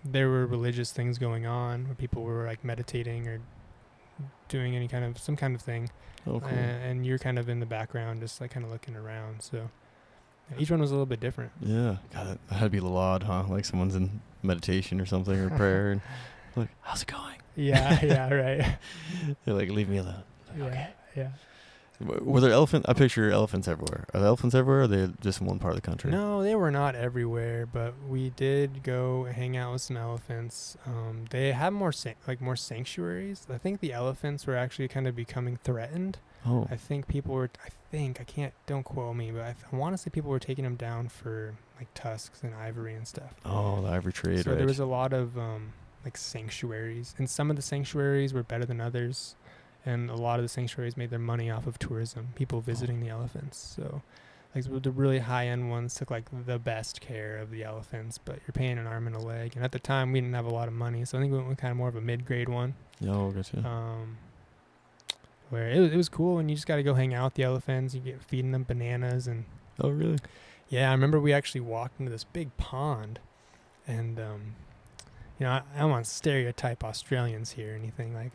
there were religious things going on where people were, like, meditating or doing some kind of thing.
Oh, cool.
And you're kind of in the background just, like, kind of looking around. So each one was a little bit different.
Yeah. God, that had to be odd, huh? Like someone's in meditation or something or prayer. And like, how's it going?
Yeah, right.
They're like, leave me alone. Like,
Yeah,
okay.
yeah.
Were there elephants? I picture elephants everywhere. Are there elephants everywhere, or are they just in one part of the country?
No, they were not everywhere, but we did go hang out with some elephants. They have more sanctuaries. I think the elephants were actually kind of becoming threatened.
Oh.
I think don't quote me, but I want to say people were taking them down for like tusks and ivory and stuff.
Oh, the ivory trade,
So
right?
there was a lot of like sanctuaries, and some of the sanctuaries were better than others. And a lot of the sanctuaries made their money off of tourism, people visiting the elephants. So like the really high-end ones took like the best care of the elephants, but you're paying an arm and a leg. And at the time, we didn't have a lot of money, so I think we went with kind of more of a mid-grade one.
Oh, gotcha.
Where it was cool, and you just got to go hang out with the elephants. You get feeding them bananas, and
Oh, really?
yeah, I remember we actually walked into this big pond, and I don't want to stereotype Australians here or anything. Like,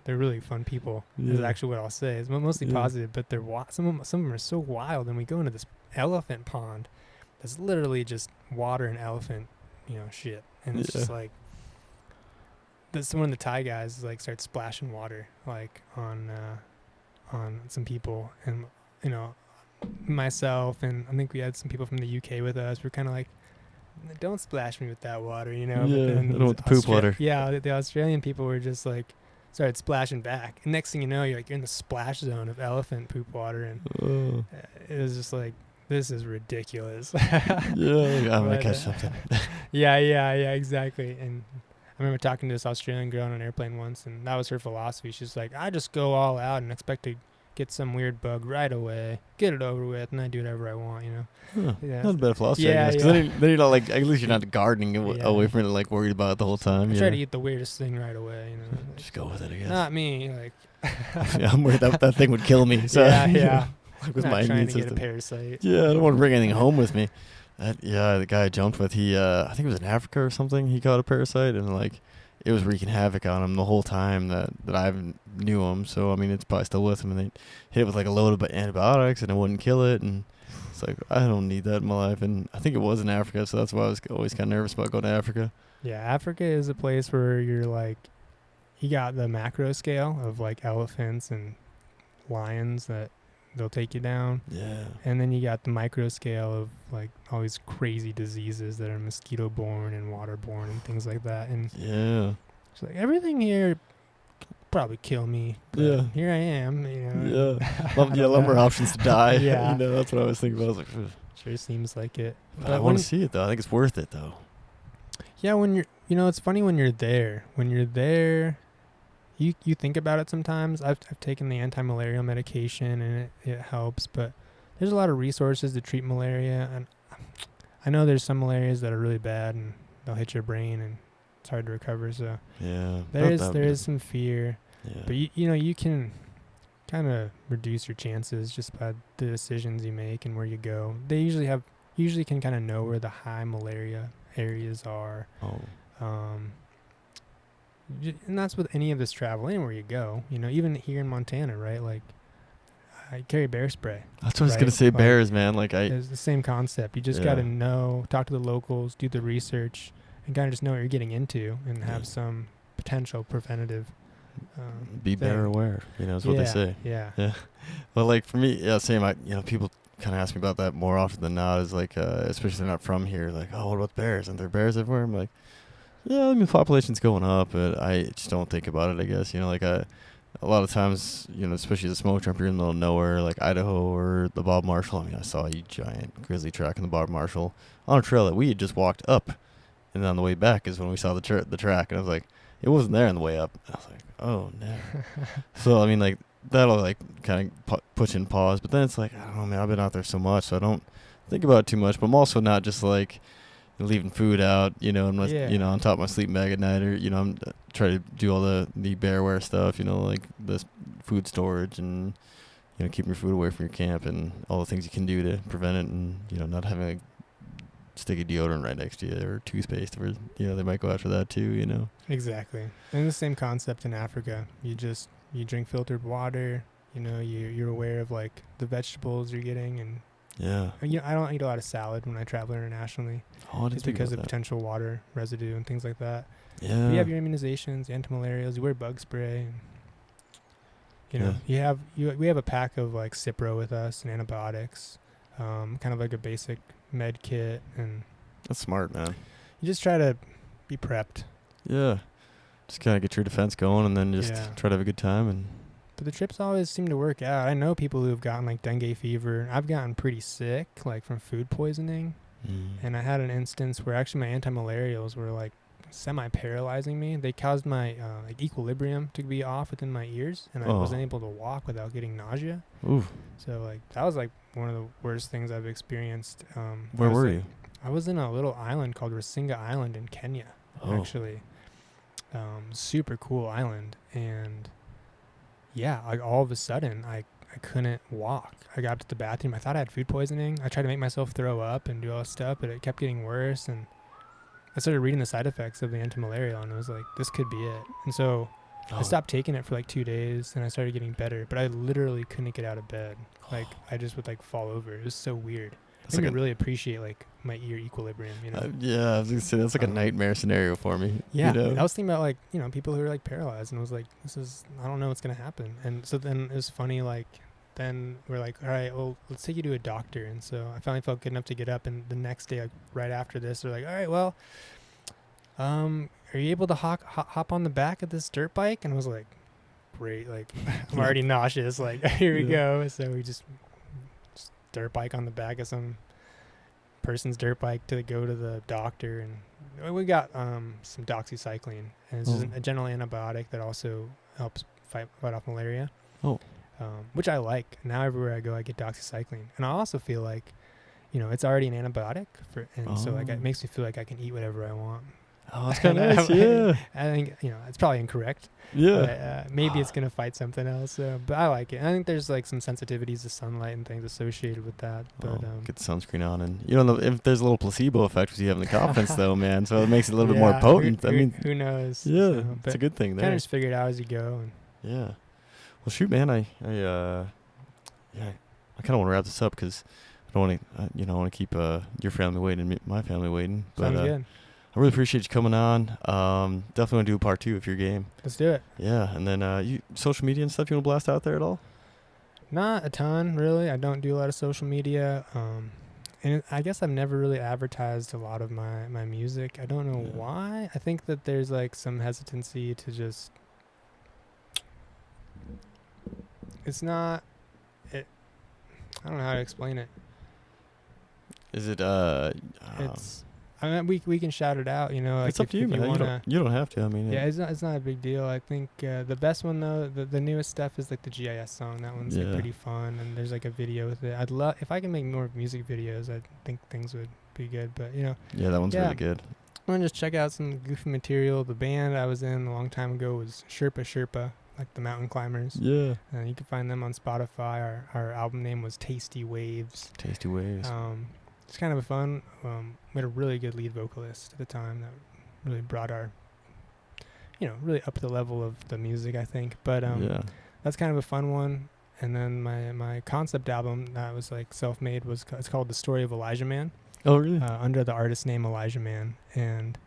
they're really fun people. Is
Yeah.
actually what I'll say. It's mostly
Yeah.
positive, but some of them are so wild. And we go into this elephant pond that's literally just water and elephant, shit. And it's just like, one of the Thai guys like starts splashing water like on some people, and myself, and I think we had some people from the UK with us. We're kind of like, don't splash me with that water,
Yeah,
But then
I don't want the poop water.
Yeah, the Australian people were just like, started splashing back. And next thing you know, you're in the splash zone of elephant poop water, and it was just like, this is ridiculous.
Yeah, I'm gonna
But,
catch something.
yeah, exactly. And I remember talking to this Australian girl on an airplane once, and that was her philosophy. She's like, I just go all out and expect to get some weird bug right away, get it over with, and I do whatever I want,
Huh.
Yeah.
Not a bad philosophy, I
Yeah,
guess. Because then you're not like, at least you're not gardening away from it, like worried about it the whole time.
I try to eat the weirdest thing right away,
Just go with it, I guess.
Not me,
Yeah, I'm worried that thing would kill me. So,
yeah.
Like with
Not
my
trying
immune
to
system.
get a parasite.
Yeah, I don't want to bring anything home with me. The guy I jumped with, he, I think it was in Africa or something. He caught a parasite, and like, it was wreaking havoc on him the whole time that I knew him. So I mean, it's probably still with him, and they hit it with like a load of antibiotics, and it wouldn't kill it. And it's like, I don't need that in my life. And I think it was in Africa, so that's why I was always kind of nervous about going to Africa.
Yeah, Africa is a place where you're like, you got the macro scale of like elephants and lions that they'll take you down.
Yeah.
And then you got the micro scale of like all these crazy diseases that are mosquito borne and water borne and things like that. And
Yeah.
it's like everything here probably kill me. But
Yeah.
here I am,
Yeah. Lumber options to die.
Yeah.
That's what I was thinking about. I was like, ugh.
Sure seems like it.
But I want to see it though. I think it's worth it though.
Yeah, when you're, it's funny when you're there. When you're there, you think about it sometimes. I've taken the anti-malarial medication and it helps, but there's a lot of resources to treat malaria, and I know there's some malarias that are really bad and they'll hit your brain and it's hard to recover. So
yeah,
there is some fear,
yeah.
but you can kind of reduce your chances just by the decisions you make and where you go. They usually can kind of know where the high malaria areas are.
Oh.
And that's with any of this travel, anywhere you go, even here in Montana, right? Like, I carry bear spray.
That's what I was going to say, bears, man.
It's the same concept. You just got to talk to the locals, do the research, and kind of just know what you're getting into and have some potential preventative
be bear aware, is what they say.
Yeah.
Well, like for me, same. People kind of ask me about that more often than not, is like, especially if they're not from here, like, oh, what about bears? Aren't there bears everywhere? I'm like, yeah, I mean, population's going up, but I just don't think about it, I guess. A lot of times, especially the smoke jump, you're in the middle of nowhere, like Idaho or the Bob Marshall. I mean, I saw a giant grizzly track in the Bob Marshall on a trail that we had just walked up, and then on the way back is when we saw the track, and I was like, it wasn't there on the way up. I was like, oh, no. So, I mean, like, that'll, like, kind of push and pause, but then it's like, I don't know, man, I've been out there so much, so I don't think about it too much, but I'm also not just, like, leaving food out, unless, on top of my sleeping bag at night, or, I'm trying to do all the bearware stuff, like the food storage and, keeping your food away from your camp and all the things you can do to prevent it, and, not having a sticky deodorant right next to you or toothpaste, or, they might go after that too,
Exactly. And the same concept in Africa. You drink filtered water, you're aware of like the vegetables you're getting, and
yeah.
I don't eat a lot of salad when I travel internationally. Just because of potential water residue and things like that.
Yeah.
But you have your immunizations, antimalarials. You wear bug spray. And, we have a pack of like Cipro with us and antibiotics, kind of like a basic med kit, and
that's smart, man.
You just try to be prepped.
Yeah. Just kind of get your defense going, and then just try to have a good time.
But the trips always seem to work out. I know people who have gotten like dengue fever. I've gotten pretty sick, like from food poisoning. And I had an instance where actually my antimalarials were like semi-paralyzing me. They caused my like equilibrium to be off within my ears, and I wasn't able to walk without getting nausea.
Ooh.
So like that was like one of the worst things I've experienced.
Where were you?
I was in a little island called Rasinga Island in Kenya, actually. Super cool island, and like all of a sudden I couldn't walk. I got to the bathroom. I thought I had food poisoning. I tried to make myself throw up and do all this stuff, but it kept getting worse. And I started reading the side effects of the antimalarial, and it was like, this could be it. And so I stopped taking it for like 2 days, and I started getting better. But I literally couldn't get out of bed. Like I just would like fall over. It was so weird. I made me really appreciate like my ear equilibrium.
Yeah, I was gonna say that's like a nightmare scenario for me.
Yeah, I was thinking about like people who are like paralyzed, and I was like, I don't know what's gonna happen. And so then it was funny, like then we're like, all right, well, let's take you to a doctor. And so I finally felt good enough to get up, and the next day, like, right after this, they're like, all right, well, are you able to hop on the back of this dirt bike? And I was like, great. Like, I'm already nauseous. Like, here we go. So we just dirt bike on the back of some person's dirt bike to go to the doctor, and we got some doxycycline, and it's just a general antibiotic that also helps fight off malaria. Which I like. Now everywhere I go, I get doxycycline, and I also feel like, it's already an antibiotic so like it makes me feel like I can eat whatever I want.
Oh, that's kind of nice. Yeah.
I think it's probably incorrect.
Yeah.
But, maybe it's gonna fight something else. But I like it. I think there's like some sensitivities to sunlight and things associated with that. But
get the sunscreen on, and you don't know if there's a little placebo effect with you having the confidence, though, man. So it makes it a little bit more potent.
Who knows?
Yeah, it's a good thing.
Kind of just figure it out as you go.
Yeah. Well, shoot, man. I kind of want to wrap this up because I don't want to, I want to keep your family waiting and my family waiting. But,
sounds good.
I really appreciate you coming on. Definitely want to do a part 2 if you're game.
Let's do it.
Yeah, and then you social media and stuff you want to blast out there at all?
Not a ton, really. I don't do a lot of social media. And I guess I've never really advertised a lot of my music. I don't know why. I think that there's like some hesitancy to just... It's not... I don't know how to explain it.
Is it...
it's... I mean, we can shout it out, like
it's up to you, man. You don't have to. I mean,
it's not a big deal. I think the best one though, the newest stuff is like the GIS song. That one's like pretty fun, and there's like a video with it. I'd love if I can make more music videos. I think things would be good. But
yeah, that one's really good.
I want to just check out some goofy material. The band I was in a long time ago was Sherpa, like the mountain climbers.
Yeah,
you can find them on Spotify. Our album name was Tasty Waves.
Tasty Waves.
It's kind of a fun. We had a really good lead vocalist at the time that really brought our, really up the level of the music, I think. But that's kind of a fun one. And then my concept album that was like self-made it's called The Story of Elijah Man.
Oh, really?
Under the artist name Elijah Man, and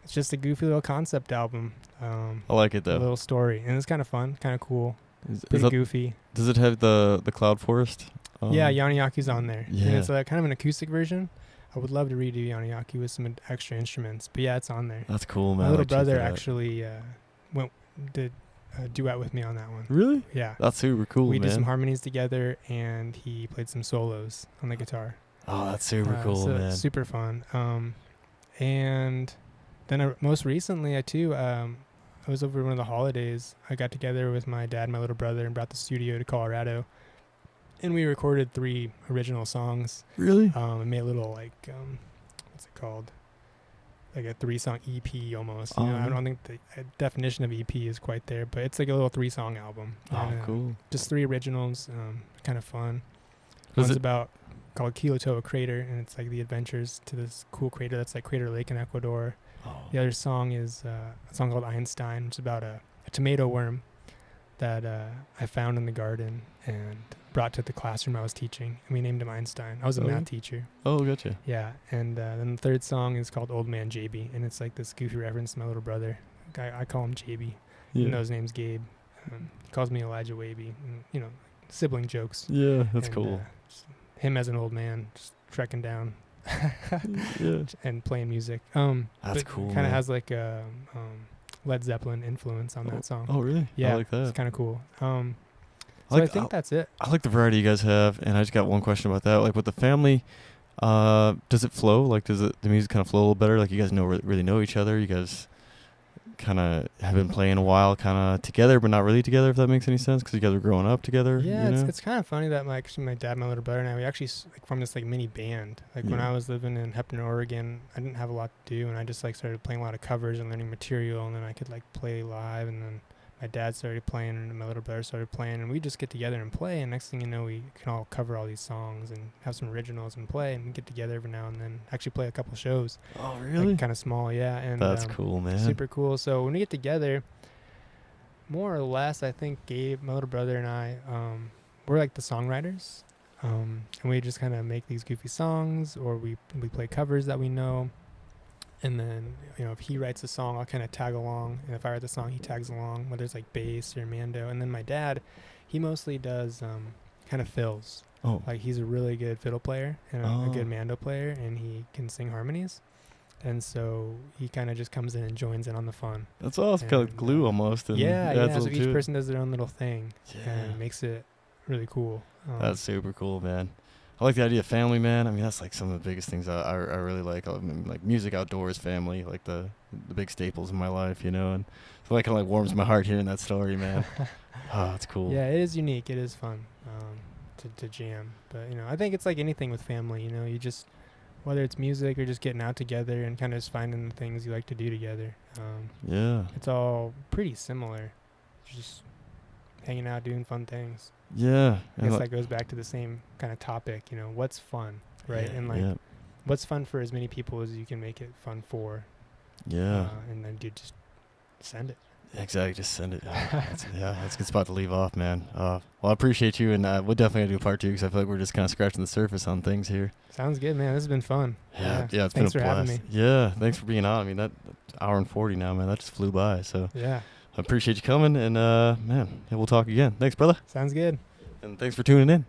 it's just a goofy little concept album.
I like it though.
A little story, and it's kind of fun, kind of cool. Pretty goofy.
Does it have the Cloud Forest?
Yeah, Yoniyaki's on there.
Yeah.
And it's kind of an acoustic version. I would love to redo Yoniyaki with some extra instruments. But yeah, it's on there.
That's cool, man.
My little brother actually did a duet with me on that one.
Really?
Yeah.
That's super cool,
we did some harmonies together, and he played some solos on the guitar.
Oh, that's super cool, man.
Super fun. And then most recently, I was over one of the holidays. I got together with my dad and my little brother and brought the studio to Colorado. And we recorded 3 original songs.
Really?
And made a little what's it called? Like a 3-song EP almost. I don't think the definition of EP is quite there, but it's like a little 3-song album.
Oh, cool.
Just 3 originals. Kind of fun. One's called Kilotoa Crater, and it's like the adventures to this cool crater that's like Crater Lake in Ecuador. Oh. The other song is a song called Einstein, which is about a tomato worm that I found in the garden and brought to the classroom I was teaching, and we named him Einstein. I was a math teacher.
Oh, gotcha.
Yeah, and then the 3rd song is called Old Man JB, and it's like this goofy reference to my little brother. I call him JB, even though his name's Gabe. He calls me Elijah Waby, and, sibling jokes.
Yeah, that's cool.
Him as an old man, just trekking down and playing music.
That's cool.
Kind of has like a Led Zeppelin influence on that song.
Oh, really?
Yeah,
I like that.
It's kind of cool. I think that's it.
I like the variety you guys have, and I just got one question about that. Like with the family, does it flow? Like does the music kind of flow a little better? Like you guys really know each other. You guys kind of have been playing a while, kind of together, but not really together. If that makes any sense, because you guys were growing up together.
Yeah, it's kind of funny that my dad, my little brother, and I, we actually formed this like mini band. Like when I was living in Hepburn, Oregon, I didn't have a lot to do, and I just started playing a lot of covers and learning material, and then I could play live, and then my dad started playing and my little brother started playing, and we just get together and play, and next thing you know, we can all cover all these songs and have some originals and play, and we get together every now and then, actually play a couple shows.
Oh, really?
Kind of small, yeah. And
that's cool, man.
Super cool. So when we get together, more or less, I think Gabe, my little brother, and I, we're like the songwriters, and we just kind of make these goofy songs, or we play covers that we know. And then, if he writes a song, I'll kind of tag along. And if I write the song, he tags along, whether it's like bass or mando. And then my dad, he mostly does kind of fills. Oh. Like he's a really good fiddle player and a good mando player, and he can sing harmonies. And so he kind of just comes in and joins in on the fun.
That's awesome. Kind of
And,
glue almost. And
Yeah,
adds a
so
little
each
to it.
person does their own little thing,
Yeah.
and it makes it really cool.
That's super cool, man. I like the idea of family, man. I mean, that's like some of the biggest things I really like. I mean, like music, outdoors, family, like the big staples in my life, you know. And so that kind of like warms my heart hearing that story, man. Oh, it's cool.
Yeah, it is unique. It is fun to jam. But, you know, I think it's like anything with family, you know. You just, whether it's music or just getting out together and kind of just finding the things you like to do together.
Yeah.
It's all pretty similar. Just hanging out, doing fun things.
Yeah.
I guess that goes back to the same kind of topic, you know, what's fun, right?
Yeah,
And like, what's fun for as many people as you can make it fun for.
Yeah.
And then you just send it.
Exactly. Just send it. That's a good spot to leave off, man. Well, I appreciate you, and we'll definitely do part 2 because I feel like we're just kind of scratching the surface on things here.
Sounds good, man. This has been fun.
Yeah, it's
Thanks
been
for
a
having
blast.
me.
Yeah, thanks for being on. I mean, that hour and 40 now, man. That just flew by. So
Yeah.
I appreciate you coming, and man, we'll talk again. Thanks, brother.
Sounds good.
And thanks for tuning in.